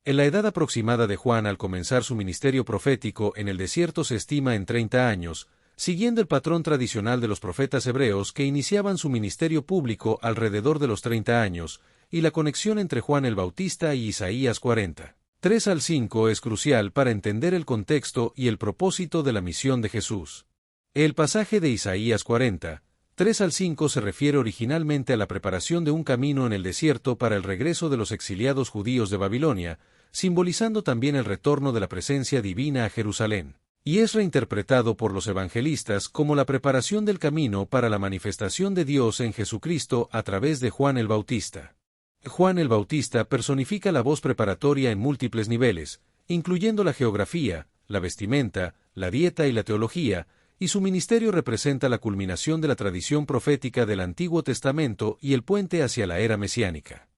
En la edad aproximada de Juan al comenzar su ministerio profético en el desierto se estima en 30 años, siguiendo el patrón tradicional de los profetas hebreos que iniciaban su ministerio público alrededor de los 30 años, y la conexión entre Juan el Bautista y Isaías 40. 3 al 5 es crucial para entender el contexto y el propósito de la misión de Jesús. El pasaje de Isaías 40, 3 al 5 se refiere originalmente a la preparación de un camino en el desierto para el regreso de los exiliados judíos de Babilonia, simbolizando también el retorno de la presencia divina a Jerusalén, y es reinterpretado por los evangelistas como la preparación del camino para la manifestación de Dios en Jesucristo a través de Juan el Bautista. Juan el Bautista personifica la voz preparatoria en múltiples niveles, incluyendo la geografía, la vestimenta, la dieta y la teología, y su ministerio representa la culminación de la tradición profética del Antiguo Testamento y el puente hacia la era mesiánica.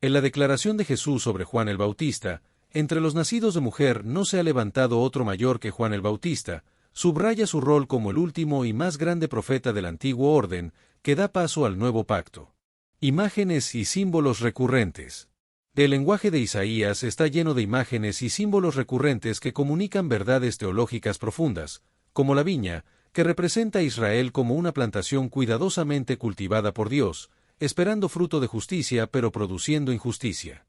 En la declaración de Jesús sobre Juan el Bautista, entre los nacidos de mujer no se ha levantado otro mayor que Juan el Bautista, subraya su rol como el último y más grande profeta del antiguo orden, que da paso al nuevo pacto. Imágenes y símbolos recurrentes. El lenguaje de Isaías está lleno de imágenes y símbolos recurrentes que comunican verdades teológicas profundas, como la viña, que representa a Israel como una plantación cuidadosamente cultivada por Dios, esperando fruto de justicia pero produciendo injusticia.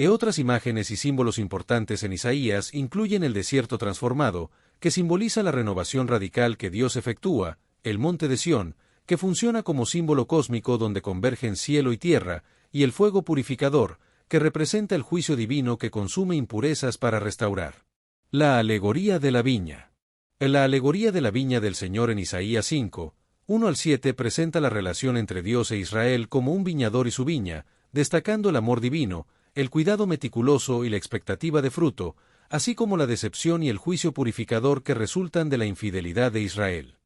Otras imágenes y símbolos importantes en Isaías incluyen el desierto transformado, que simboliza la renovación radical que Dios efectúa, el monte de Sión, que funciona como símbolo cósmico donde convergen cielo y tierra, y el fuego purificador, que representa el juicio divino que consume impurezas para restaurar. La alegoría de la viña. La alegoría de la viña del Señor en Isaías 5, 1 al 7 presenta la relación entre Dios e Israel como un viñador y su viña, destacando el amor divino, el cuidado meticuloso y la expectativa de fruto, así como la decepción y el juicio purificador que resultan de la infidelidad de Israel.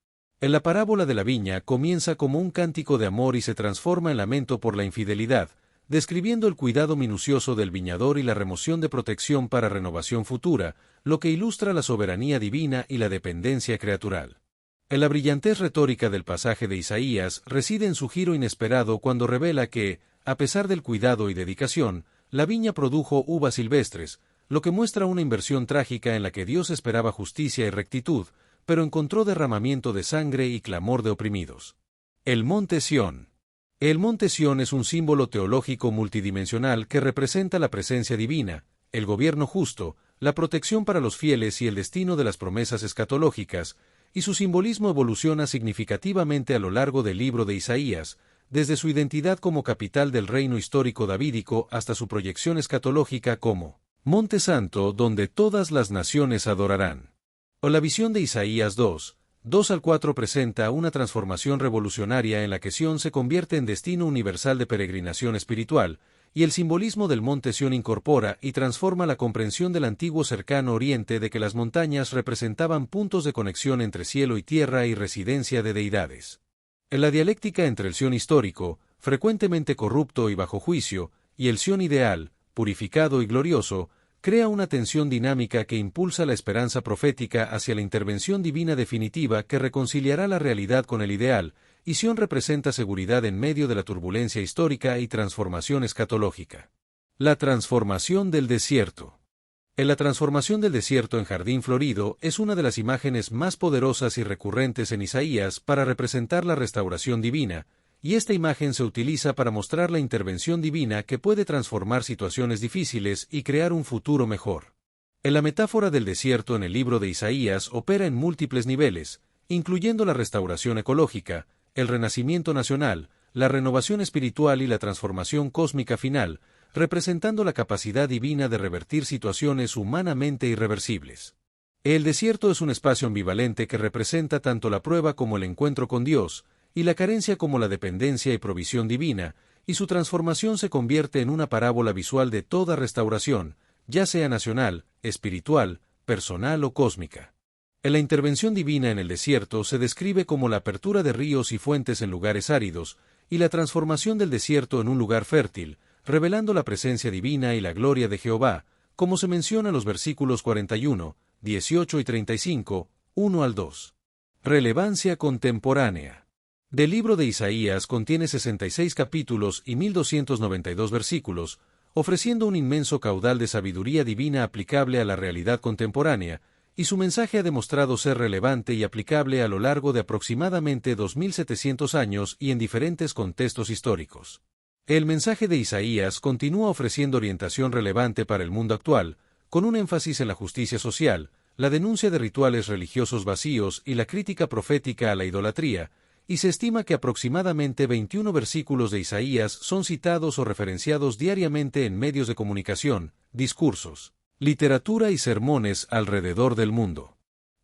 En la parábola de la viña comienza como un cántico de amor y se transforma en lamento por la infidelidad, describiendo el cuidado minucioso del viñador y la remoción de protección para renovación futura, lo que ilustra la soberanía divina y la dependencia creatural. La brillantez retórica del pasaje de Isaías reside en su giro inesperado cuando revela que, a pesar del cuidado y dedicación, la viña produjo uvas silvestres, lo que muestra una inversión trágica en la que Dios esperaba justicia y rectitud, pero encontró derramamiento de sangre y clamor de oprimidos. El monte Sión. El monte Sión es un símbolo teológico multidimensional que representa la presencia divina, el gobierno justo, la protección para los fieles y el destino de las promesas escatológicas, y su simbolismo evoluciona significativamente a lo largo del libro de Isaías, desde su identidad como capital del reino histórico davídico hasta su proyección escatológica como Monte Santo donde todas las naciones adorarán. O la visión de Isaías 2, 2 al 4 presenta una transformación revolucionaria en la que Sión se convierte en destino universal de peregrinación espiritual, y el simbolismo del monte Sión incorpora y transforma la comprensión del antiguo cercano oriente de que las montañas representaban puntos de conexión entre cielo y tierra y residencia de deidades. En la dialéctica entre el Sión histórico, frecuentemente corrupto y bajo juicio, y el Sión ideal, purificado y glorioso, crea una tensión dinámica que impulsa la esperanza profética hacia la intervención divina definitiva que reconciliará la realidad con el ideal, y Sión representa seguridad en medio de la turbulencia histórica y transformación escatológica. La transformación del desierto. En la transformación del desierto en jardín florido es una de las imágenes más poderosas y recurrentes en Isaías para representar la restauración divina, y esta imagen se utiliza para mostrar la intervención divina que puede transformar situaciones difíciles y crear un futuro mejor. En la metáfora del desierto en el libro de Isaías opera en múltiples niveles, incluyendo la restauración ecológica, el renacimiento nacional, la renovación espiritual y la transformación cósmica final, representando la capacidad divina de revertir situaciones humanamente irreversibles. El desierto es un espacio ambivalente que representa tanto la prueba como el encuentro con Dios, y la carencia como la dependencia y provisión divina, y su transformación se convierte en una parábola visual de toda restauración, ya sea nacional, espiritual, personal o cósmica. En la intervención divina en el desierto se describe como la apertura de ríos y fuentes en lugares áridos, y la transformación del desierto en un lugar fértil, revelando la presencia divina y la gloria de Jehová, como se menciona en los versículos 41, 18 y 35, 1 al 2. Relevancia contemporánea. Del libro de Isaías contiene 66 capítulos y 1292 versículos, ofreciendo un inmenso caudal de sabiduría divina aplicable a la realidad contemporánea, y su mensaje ha demostrado ser relevante y aplicable a lo largo de aproximadamente 2700 años y en diferentes contextos históricos. El mensaje de Isaías continúa ofreciendo orientación relevante para el mundo actual, con un énfasis en la justicia social, la denuncia de rituales religiosos vacíos y la crítica profética a la idolatría, y se estima que aproximadamente 21 versículos de Isaías son citados o referenciados diariamente en medios de comunicación, discursos, literatura y sermones alrededor del mundo.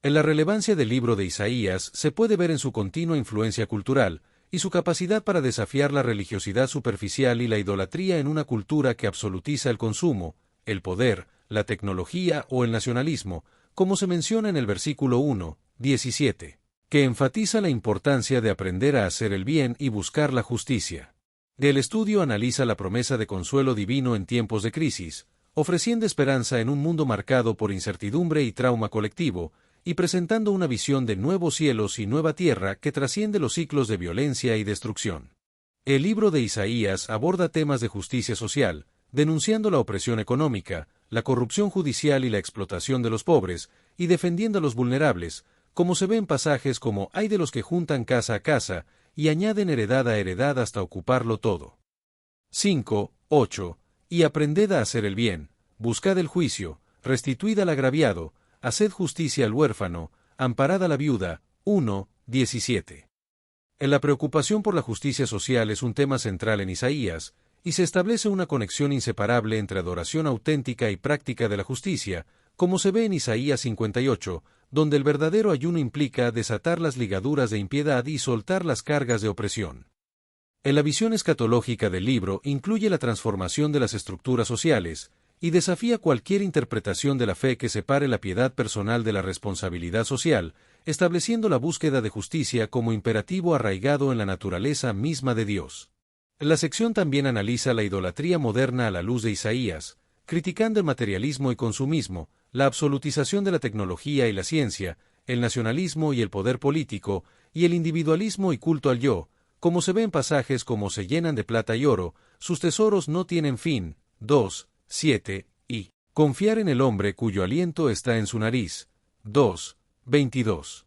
En la relevancia del libro de Isaías se puede ver en su continua influencia cultural, y su capacidad para desafiar la religiosidad superficial y la idolatría en una cultura que absolutiza el consumo, el poder, la tecnología o el nacionalismo, como se menciona en el versículo 1, 17, que enfatiza la importancia de aprender a hacer el bien y buscar la justicia. El estudio analiza la promesa de consuelo divino en tiempos de crisis, ofreciendo esperanza en un mundo marcado por incertidumbre y trauma colectivo, y presentando una visión de nuevos cielos y nueva tierra que trasciende los ciclos de violencia y destrucción. El libro de Isaías aborda temas de justicia social, denunciando la opresión económica, la corrupción judicial y la explotación de los pobres, y defendiendo a los vulnerables, como se ve en pasajes como «Hay de los que juntan casa a casa, y añaden heredad a heredad hasta ocuparlo todo». 5, 8. Y aprended a hacer el bien, buscad el juicio, restituid al agraviado, haced justicia al huérfano, amparad a la viuda. 1, 17. La preocupación por la justicia social es un tema central en Isaías, y se establece una conexión inseparable entre adoración auténtica y práctica de la justicia, como se ve en Isaías 58, donde el verdadero ayuno implica desatar las ligaduras de impiedad y soltar las cargas de opresión. En la visión escatológica del libro incluye la transformación de las estructuras sociales, y desafía cualquier interpretación de la fe que separe la piedad personal de la responsabilidad social, estableciendo la búsqueda de justicia como imperativo arraigado en la naturaleza misma de Dios. La sección también analiza la idolatría moderna a la luz de Isaías, criticando el materialismo y consumismo, la absolutización de la tecnología y la ciencia, el nacionalismo y el poder político, y el individualismo y culto al yo, como se ve en pasajes como «Se llenan de plata y oro, sus tesoros no tienen fin». 2, 7, y «Confiar en el hombre cuyo aliento está en su nariz». 2, 22.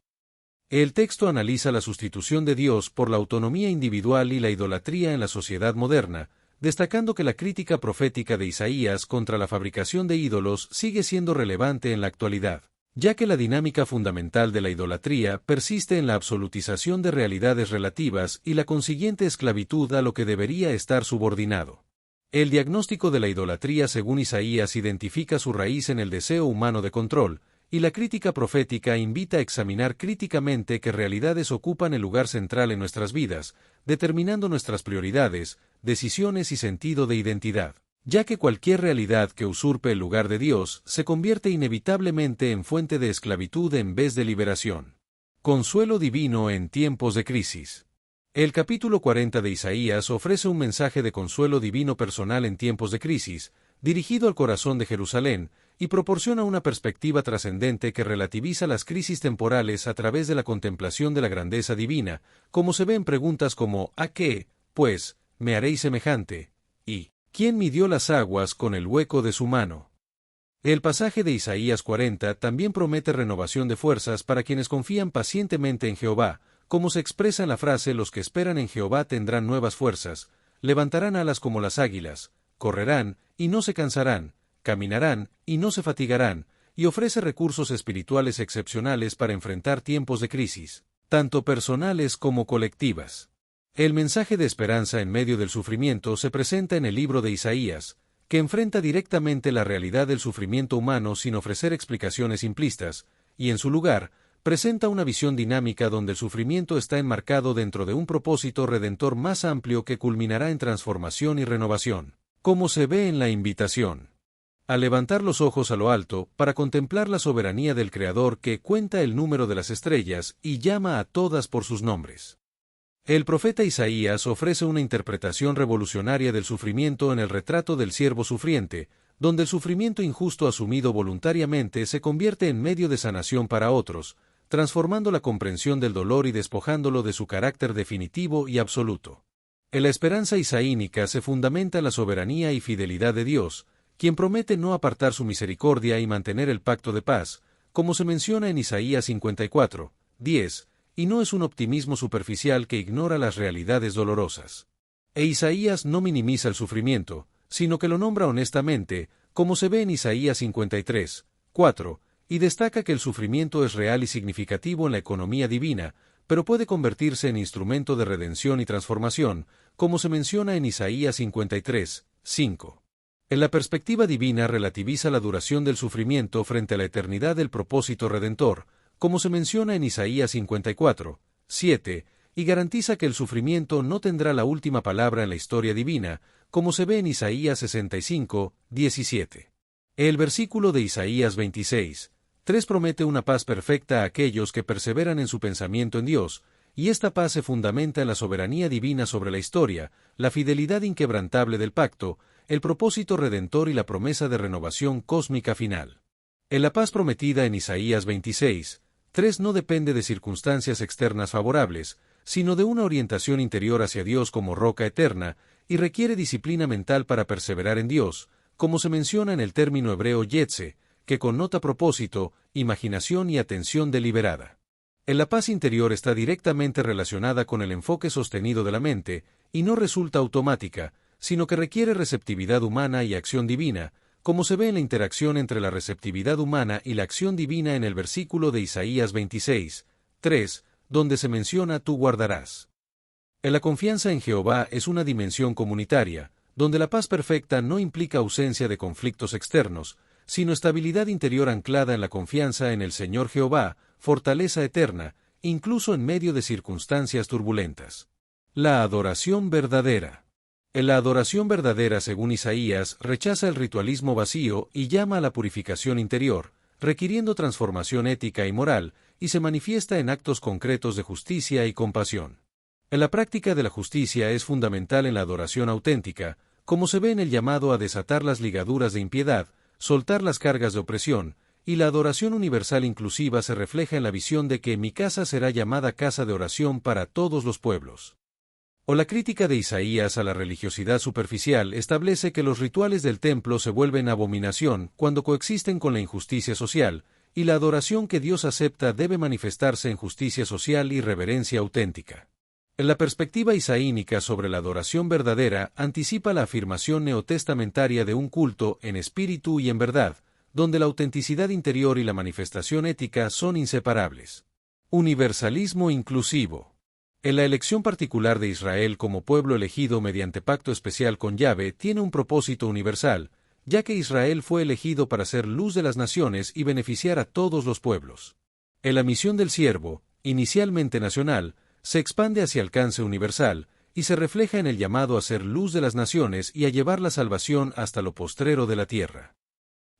El texto analiza la sustitución de Dios por la autonomía individual y la idolatría en la sociedad moderna, destacando que la crítica profética de Isaías contra la fabricación de ídolos sigue siendo relevante en la actualidad, ya que la dinámica fundamental de la idolatría persiste en la absolutización de realidades relativas y la consiguiente esclavitud a lo que debería estar subordinado. El diagnóstico de la idolatría según Isaías identifica su raíz en el deseo humano de control, y la crítica profética invita a examinar críticamente qué realidades ocupan el lugar central en nuestras vidas, determinando nuestras prioridades, decisiones y sentido de identidad, ya que cualquier realidad que usurpe el lugar de Dios se convierte inevitablemente en fuente de esclavitud en vez de liberación. Consuelo divino en tiempos de crisis. El capítulo 40 de Isaías ofrece un mensaje de consuelo divino personal en tiempos de crisis, dirigido al corazón de Jerusalén, y proporciona una perspectiva trascendente que relativiza las crisis temporales a través de la contemplación de la grandeza divina, como se ve en preguntas como ¿a qué, pues, me haréis semejante? Y ¿quién midió las aguas con el hueco de su mano? El pasaje de Isaías 40 también promete renovación de fuerzas para quienes confían pacientemente en Jehová, como se expresa en la frase: los que esperan en Jehová tendrán nuevas fuerzas, levantarán alas como las águilas, correrán, y no se cansarán, caminarán, y no se fatigarán, y ofrece recursos espirituales excepcionales para enfrentar tiempos de crisis, tanto personales como colectivas. El mensaje de esperanza en medio del sufrimiento se presenta en el libro de Isaías, que enfrenta directamente la realidad del sufrimiento humano sin ofrecer explicaciones simplistas, y en su lugar, presenta una visión dinámica donde el sufrimiento está enmarcado dentro de un propósito redentor más amplio que culminará en transformación y renovación, como se ve en la invitación a levantar los ojos a lo alto para contemplar la soberanía del Creador que cuenta el número de las estrellas y llama a todas por sus nombres. El profeta Isaías ofrece una interpretación revolucionaria del sufrimiento en el retrato del siervo sufriente, donde el sufrimiento injusto asumido voluntariamente se convierte en medio de sanación para otros, transformando la comprensión del dolor y despojándolo de su carácter definitivo y absoluto. En la esperanza isaínica se fundamenta la soberanía y fidelidad de Dios, quien promete no apartar su misericordia y mantener el pacto de paz, como se menciona en Isaías 54, 10, y no es un optimismo superficial que ignora las realidades dolorosas. Isaías no minimiza el sufrimiento, sino que lo nombra honestamente, como se ve en Isaías 53, 4, y destaca que el sufrimiento es real y significativo en la economía divina, pero puede convertirse en instrumento de redención y transformación, como se menciona en Isaías 53, 5. En la perspectiva divina relativiza la duración del sufrimiento frente a la eternidad del propósito redentor, como se menciona en Isaías 54, 7, y garantiza que el sufrimiento no tendrá la última palabra en la historia divina, como se ve en Isaías 65, 17. El versículo de Isaías 26, 3 promete una paz perfecta a aquellos que perseveran en su pensamiento en Dios, y esta paz se fundamenta en la soberanía divina sobre la historia, la fidelidad inquebrantable del pacto, el propósito redentor y la promesa de renovación cósmica final. En la paz prometida en Isaías 26, 3 no depende de circunstancias externas favorables, sino de una orientación interior hacia Dios como roca eterna, y requiere disciplina mental para perseverar en Dios, como se menciona en el término hebreo yetze, que connota propósito, imaginación y atención deliberada. En la paz interior está directamente relacionada con el enfoque sostenido de la mente, y no resulta automática, sino que requiere receptividad humana y acción divina, como se ve en la interacción entre la receptividad humana y la acción divina en el versículo de Isaías 26, 3, donde se menciona tú guardarás. En la confianza en Jehová es una dimensión comunitaria, donde la paz perfecta no implica ausencia de conflictos externos, sino estabilidad interior anclada en la confianza en el Señor Jehová, fortaleza eterna, incluso en medio de circunstancias turbulentas. La adoración verdadera. En la adoración verdadera, según Isaías, rechaza el ritualismo vacío y llama a la purificación interior, requiriendo transformación ética y moral, y se manifiesta en actos concretos de justicia y compasión. En la práctica de la justicia es fundamental en la adoración auténtica, como se ve en el llamado a desatar las ligaduras de impiedad, soltar las cargas de opresión, y la adoración universal inclusiva se refleja en la visión de que mi casa será llamada casa de oración para todos los pueblos. O la crítica de Isaías a la religiosidad superficial establece que los rituales del templo se vuelven abominación cuando coexisten con la injusticia social, y la adoración que Dios acepta debe manifestarse en justicia social y reverencia auténtica. En la perspectiva isaínica sobre la adoración verdadera anticipa la afirmación neotestamentaria de un culto en espíritu y en verdad, donde la autenticidad interior y la manifestación ética son inseparables. Universalismo inclusivo. En la elección particular de Israel como pueblo elegido mediante pacto especial con Yahvé tiene un propósito universal, ya que Israel fue elegido para ser luz de las naciones y beneficiar a todos los pueblos. En la misión del siervo, inicialmente nacional, se expande hacia alcance universal, y se refleja en el llamado a ser luz de las naciones y a llevar la salvación hasta lo postrero de la tierra.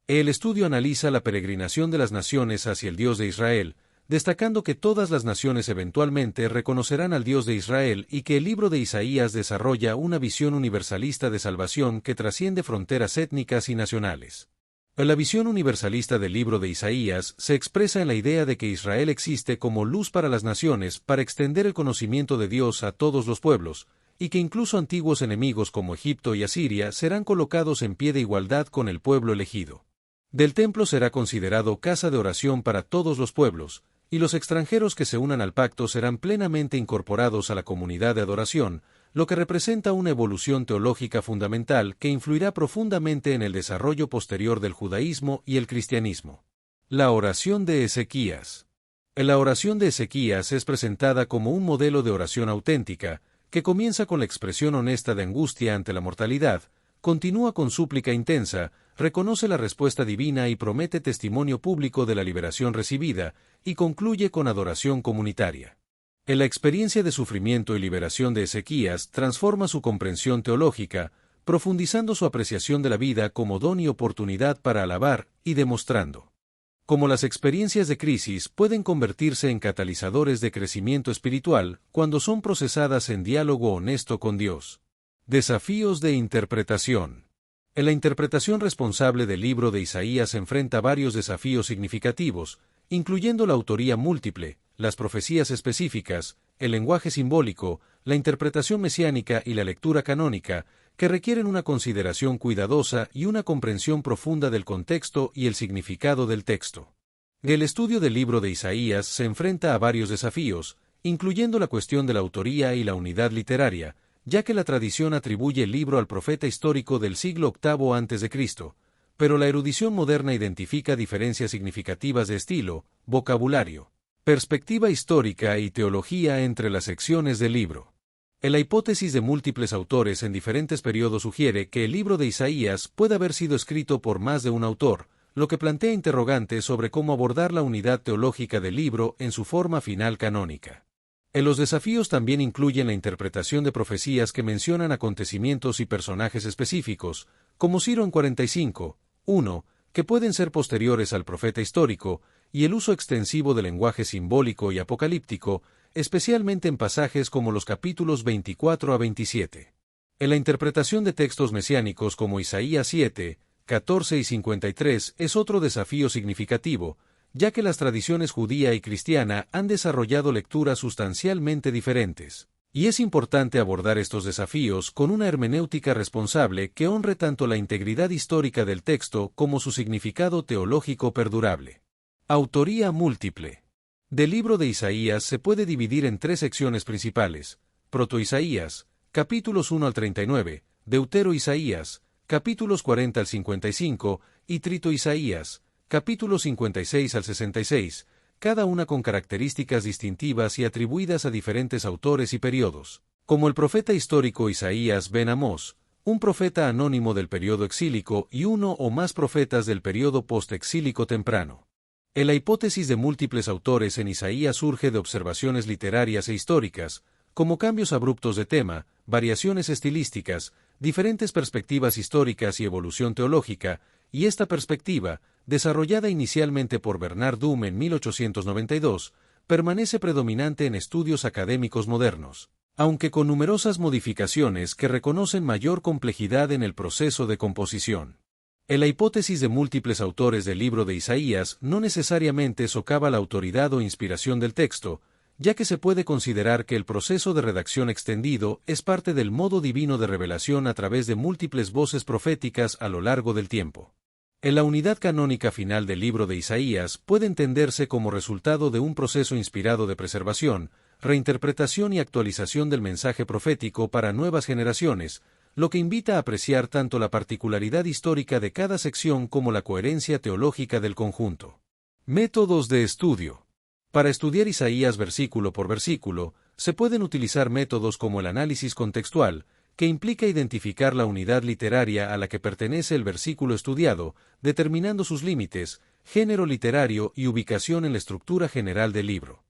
El estudio analiza la peregrinación de las naciones hacia el Dios de Israel, destacando que todas las naciones eventualmente reconocerán al Dios de Israel y que el libro de Isaías desarrolla una visión universalista de salvación que trasciende fronteras étnicas y nacionales. En la visión universalista del libro de Isaías se expresa en la idea de que Israel existe como luz para las naciones para extender el conocimiento de Dios a todos los pueblos, y que incluso antiguos enemigos como Egipto y Asiria serán colocados en pie de igualdad con el pueblo elegido. Del templo será considerado casa de oración para todos los pueblos, y los extranjeros que se unan al pacto serán plenamente incorporados a la comunidad de adoración, lo que representa una evolución teológica fundamental que influirá profundamente en el desarrollo posterior del judaísmo y el cristianismo. La oración de Ezequías. La oración de Ezequías es presentada como un modelo de oración auténtica, que comienza con la expresión honesta de angustia ante la mortalidad, continúa con súplica intensa, reconoce la respuesta divina y promete testimonio público de la liberación recibida, y concluye con adoración comunitaria. En la experiencia de sufrimiento y liberación de Ezequías transforma su comprensión teológica, profundizando su apreciación de la vida como don y oportunidad para alabar, y demostrando cómo las experiencias de crisis pueden convertirse en catalizadores de crecimiento espiritual cuando son procesadas en diálogo honesto con Dios. Desafíos de interpretación. En la interpretación responsable del libro de Isaías se enfrenta varios desafíos significativos, incluyendo la autoría múltiple, las profecías específicas, el lenguaje simbólico, la interpretación mesiánica y la lectura canónica, que requieren una consideración cuidadosa y una comprensión profunda del contexto y el significado del texto. El estudio del libro de Isaías se enfrenta a varios desafíos, incluyendo la cuestión de la autoría y la unidad literaria, ya que la tradición atribuye el libro al profeta histórico del siglo VIII a.C., pero la erudición moderna identifica diferencias significativas de estilo, vocabulario, perspectiva histórica y teología entre las secciones del libro. La hipótesis de múltiples autores en diferentes periodos sugiere que el libro de Isaías puede haber sido escrito por más de un autor, lo que plantea interrogantes sobre cómo abordar la unidad teológica del libro en su forma final canónica. Los desafíos también incluyen la interpretación de profecías que mencionan acontecimientos y personajes específicos, como Ciro en 45:1, que pueden ser posteriores al profeta histórico, y el uso extensivo del lenguaje simbólico y apocalíptico, especialmente en pasajes como los capítulos 24 a 27. En la interpretación de textos mesiánicos como Isaías 7, 14 y 53 es otro desafío significativo, ya que las tradiciones judía y cristiana han desarrollado lecturas sustancialmente diferentes, y es importante abordar estos desafíos con una hermenéutica responsable que honre tanto la integridad histórica del texto como su significado teológico perdurable. Autoría múltiple. Del libro de Isaías se puede dividir en tres secciones principales: Proto-Isaías, capítulos 1 al 39, Deutero-Isaías, capítulos 40 al 55, y Trito-Isaías, capítulos 56 al 66, cada una con características distintivas y atribuidas a diferentes autores y periodos, como el profeta histórico Isaías ben Amós, un profeta anónimo del periodo exílico y uno o más profetas del periodo postexílico temprano. La hipótesis de múltiples autores en Isaías surge de observaciones literarias e históricas, como cambios abruptos de tema, variaciones estilísticas, diferentes perspectivas históricas y evolución teológica, y esta perspectiva, desarrollada inicialmente por Bernard Doom en 1892, permanece predominante en estudios académicos modernos, aunque con numerosas modificaciones que reconocen mayor complejidad en el proceso de composición. La hipótesis de múltiples autores del libro de Isaías no necesariamente socava la autoridad o inspiración del texto, ya que se puede considerar que el proceso de redacción extendido es parte del modo divino de revelación a través de múltiples voces proféticas a lo largo del tiempo. La unidad canónica final del libro de Isaías puede entenderse como resultado de un proceso inspirado de preservación, reinterpretación y actualización del mensaje profético para nuevas generaciones, lo que invita a apreciar tanto la particularidad histórica de cada sección como la coherencia teológica del conjunto. Métodos de estudio. Para estudiar Isaías versículo por versículo, se pueden utilizar métodos como el análisis contextual, que implica identificar la unidad literaria a la que pertenece el versículo estudiado, determinando sus límites, género literario y ubicación en la estructura general del libro.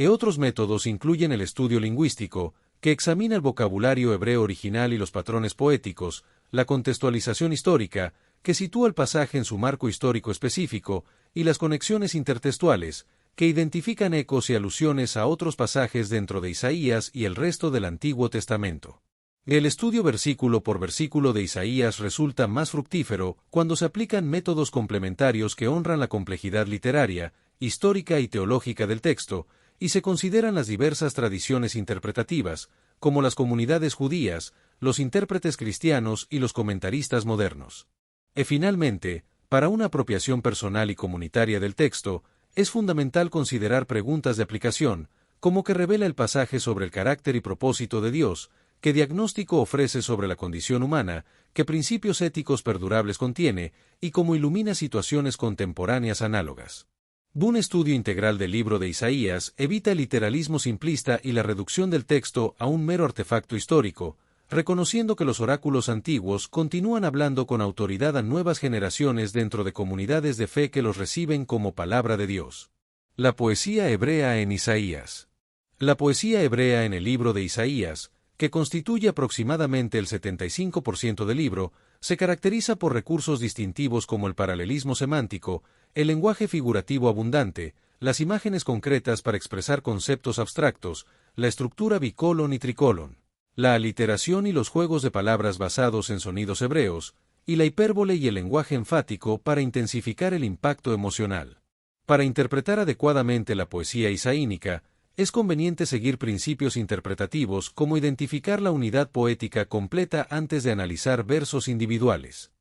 Otros métodos incluyen el estudio lingüístico, que examina el vocabulario hebreo original y los patrones poéticos, la contextualización histórica, que sitúa el pasaje en su marco histórico específico, y las conexiones intertextuales, que identifican ecos y alusiones a otros pasajes dentro de Isaías y el resto del Antiguo Testamento. El estudio versículo por versículo de Isaías resulta más fructífero cuando se aplican métodos complementarios que honran la complejidad literaria, histórica y teológica del texto, y se consideran las diversas tradiciones interpretativas, como las comunidades judías, los intérpretes cristianos y los comentaristas modernos. Finalmente, Para una apropiación personal y comunitaria del texto, es fundamental considerar preguntas de aplicación, como que revela el pasaje sobre el carácter y propósito de Dios, qué diagnóstico ofrece sobre la condición humana, qué principios éticos perdurables contiene, y cómo ilumina situaciones contemporáneas análogas. Un estudio integral del libro de Isaías evita el literalismo simplista y la reducción del texto a un mero artefacto histórico, reconociendo que los oráculos antiguos continúan hablando con autoridad a nuevas generaciones dentro de comunidades de fe que los reciben como palabra de Dios. La poesía hebrea en Isaías. La poesía hebrea en el libro de Isaías, que constituye aproximadamente el 75% del libro, se caracteriza por recursos distintivos como el paralelismo semántico, el lenguaje figurativo abundante, las imágenes concretas para expresar conceptos abstractos, la estructura bicolon y tricolon, la aliteración y los juegos de palabras basados en sonidos hebreos, y la hipérbole y el lenguaje enfático para intensificar el impacto emocional. Para interpretar adecuadamente la poesía isaínica, es conveniente seguir principios interpretativos como identificar la unidad poética completa antes de analizar versos individuales.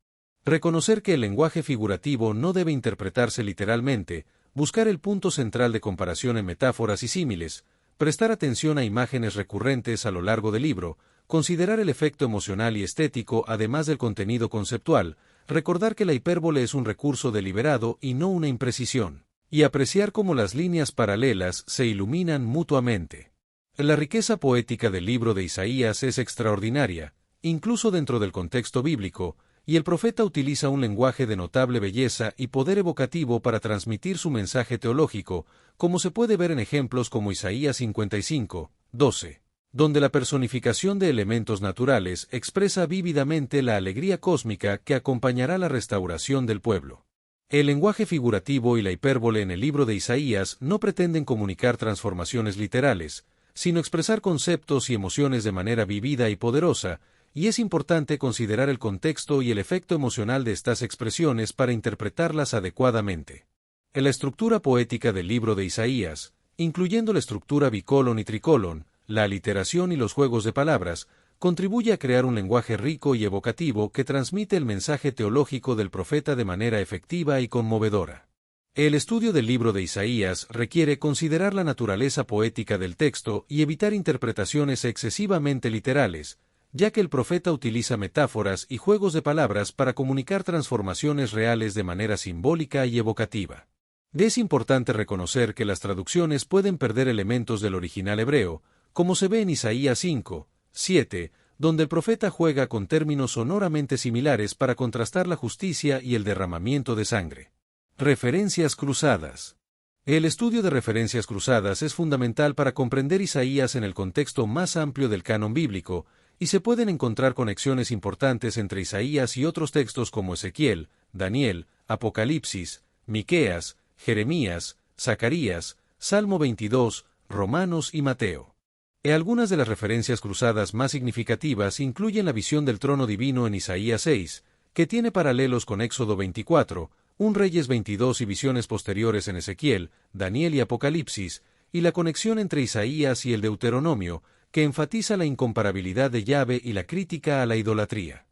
Reconocer que el lenguaje figurativo no debe interpretarse literalmente, buscar el punto central de comparación en metáforas y símiles, prestar atención a imágenes recurrentes a lo largo del libro, considerar el efecto emocional y estético además del contenido conceptual, recordar que la hipérbole es un recurso deliberado y no una imprecisión, y apreciar cómo las líneas paralelas se iluminan mutuamente. La riqueza poética del libro de Isaías es extraordinaria, incluso dentro del contexto bíblico, y el profeta utiliza un lenguaje de notable belleza y poder evocativo para transmitir su mensaje teológico, como se puede ver en ejemplos como Isaías 55, 12, donde la personificación de elementos naturales expresa vívidamente la alegría cósmica que acompañará la restauración del pueblo. El lenguaje figurativo y la hipérbole en el libro de Isaías no pretenden comunicar transformaciones literales, sino expresar conceptos y emociones de manera vivida y poderosa, y es importante considerar el contexto y el efecto emocional de estas expresiones para interpretarlas adecuadamente. En la estructura poética del libro de Isaías, incluyendo la estructura bicolon y tricolon, la aliteración y los juegos de palabras, contribuye a crear un lenguaje rico y evocativo que transmite el mensaje teológico del profeta de manera efectiva y conmovedora. El estudio del libro de Isaías requiere considerar la naturaleza poética del texto y evitar interpretaciones excesivamente literales, ya que el profeta utiliza metáforas y juegos de palabras para comunicar transformaciones reales de manera simbólica y evocativa. Es importante reconocer que las traducciones pueden perder elementos del original hebreo, como se ve en Isaías 5, 7, donde el profeta juega con términos sonoramente similares para contrastar la justicia y el derramamiento de sangre. Referencias cruzadas. El estudio de referencias cruzadas es fundamental para comprender Isaías en el contexto más amplio del canon bíblico, y se pueden encontrar conexiones importantes entre Isaías y otros textos como Ezequiel, Daniel, Apocalipsis, Miqueas, Jeremías, Zacarías, Salmo 22, Romanos y Mateo. Algunas de las referencias cruzadas más significativas incluyen la visión del trono divino en Isaías 6, que tiene paralelos con Éxodo 24, Reyes 22 y visiones posteriores en Ezequiel, Daniel y Apocalipsis, y la conexión entre Isaías y el Deuteronomio, que enfatiza la incomparabilidad de Yahvé y la crítica a la idolatría.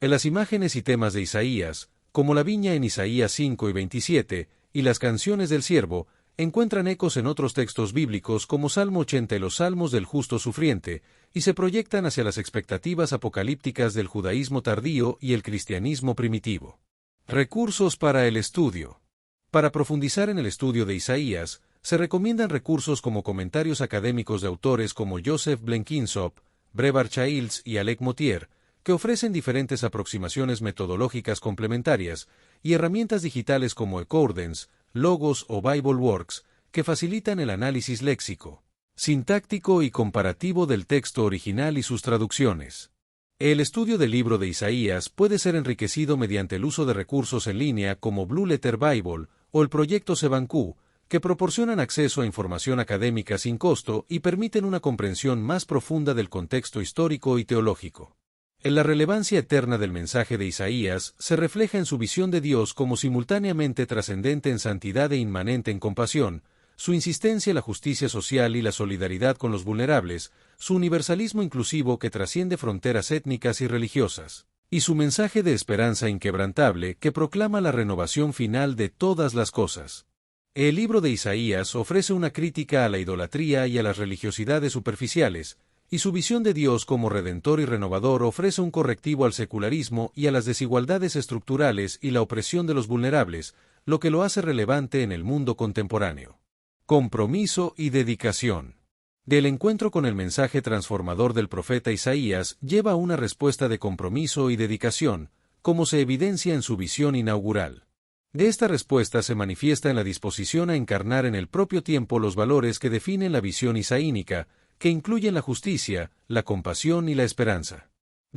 En las imágenes y temas de Isaías, como la viña en Isaías 5 y 27, y las canciones del siervo, encuentran ecos en otros textos bíblicos como Salmo 80 y los Salmos del justo sufriente, y se proyectan hacia las expectativas apocalípticas del judaísmo tardío y el cristianismo primitivo. Recursos para el estudio. Para profundizar en el estudio de Isaías, se recomiendan recursos como comentarios académicos de autores como Joseph Blenkinsop, Brevar Childs y Alec Mottier, que ofrecen diferentes aproximaciones metodológicas complementarias, y herramientas digitales como Accordance, Logos o BibleWorks, que facilitan el análisis léxico, sintáctico y comparativo del texto original y sus traducciones. El estudio del libro de Isaías puede ser enriquecido mediante el uso de recursos en línea como Blue Letter Bible o el proyecto Sebanku, que proporcionan acceso a información académica sin costo y permiten una comprensión más profunda del contexto histórico y teológico. La relevancia eterna del mensaje de Isaías se refleja en su visión de Dios como simultáneamente trascendente en santidad e inmanente en compasión, su insistencia en la justicia social y la solidaridad con los vulnerables, su universalismo inclusivo que trasciende fronteras étnicas y religiosas, y su mensaje de esperanza inquebrantable que proclama la renovación final de todas las cosas. El libro de Isaías ofrece una crítica a la idolatría y a las religiosidades superficiales, y su visión de Dios como redentor y renovador ofrece un correctivo al secularismo y a las desigualdades estructurales y la opresión de los vulnerables, lo que lo hace relevante en el mundo contemporáneo. Compromiso y dedicación. Del encuentro con el mensaje transformador del profeta Isaías lleva una respuesta de compromiso y dedicación, como se evidencia en su visión inaugural. De esta respuesta se manifiesta en la disposición a encarnar en el propio tiempo los valores que definen la visión isaínica, que incluyen la justicia, la compasión y la esperanza.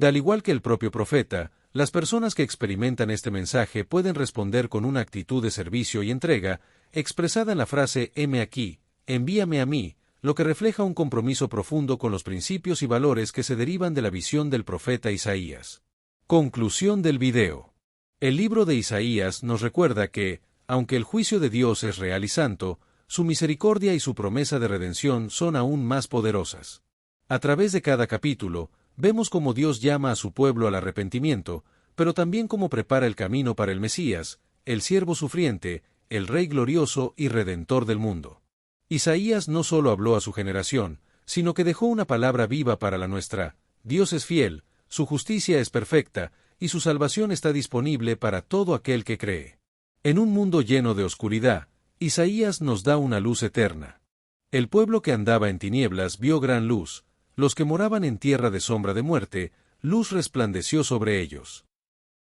Al igual que el propio profeta, las personas que experimentan este mensaje pueden responder con una actitud de servicio y entrega, expresada en la frase «heme aquí, envíame a mí», lo que refleja un compromiso profundo con los principios y valores que se derivan de la visión del profeta Isaías. Conclusión del video. El libro de Isaías nos recuerda que, aunque el juicio de Dios es real y santo, su misericordia y su promesa de redención son aún más poderosas. A través de cada capítulo, vemos cómo Dios llama a su pueblo al arrepentimiento, pero también cómo prepara el camino para el Mesías, el siervo sufriente, el Rey glorioso y redentor del mundo. Isaías no solo habló a su generación, sino que dejó una palabra viva para la nuestra. Dios es fiel, su justicia es perfecta, y su salvación está disponible para todo aquel que cree. En un mundo lleno de oscuridad, Isaías nos da una luz eterna. El pueblo que andaba en tinieblas vio gran luz, los que moraban en tierra de sombra de muerte, luz resplandeció sobre ellos.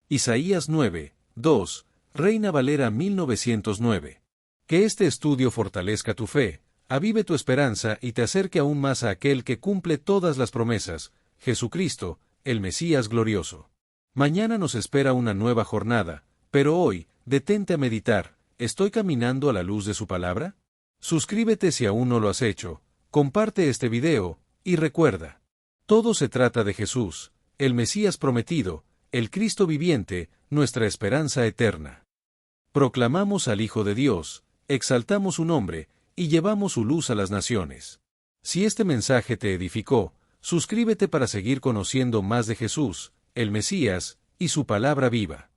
Isaías 9, 2, Reina Valera 1909. Que este estudio fortalezca tu fe, avive tu esperanza y te acerque aún más a aquel que cumple todas las promesas, Jesucristo, el Mesías glorioso. Mañana nos espera una nueva jornada, pero hoy, detente a meditar, ¿estoy caminando a la luz de su palabra? Suscríbete si aún no lo has hecho, comparte este video, y recuerda, todo se trata de Jesús, el Mesías prometido, el Cristo viviente, nuestra esperanza eterna. Proclamamos al Hijo de Dios, exaltamos su nombre, y llevamos su luz a las naciones. Si este mensaje te edificó, suscríbete para seguir conociendo más de Jesús, el Mesías, y su palabra viva.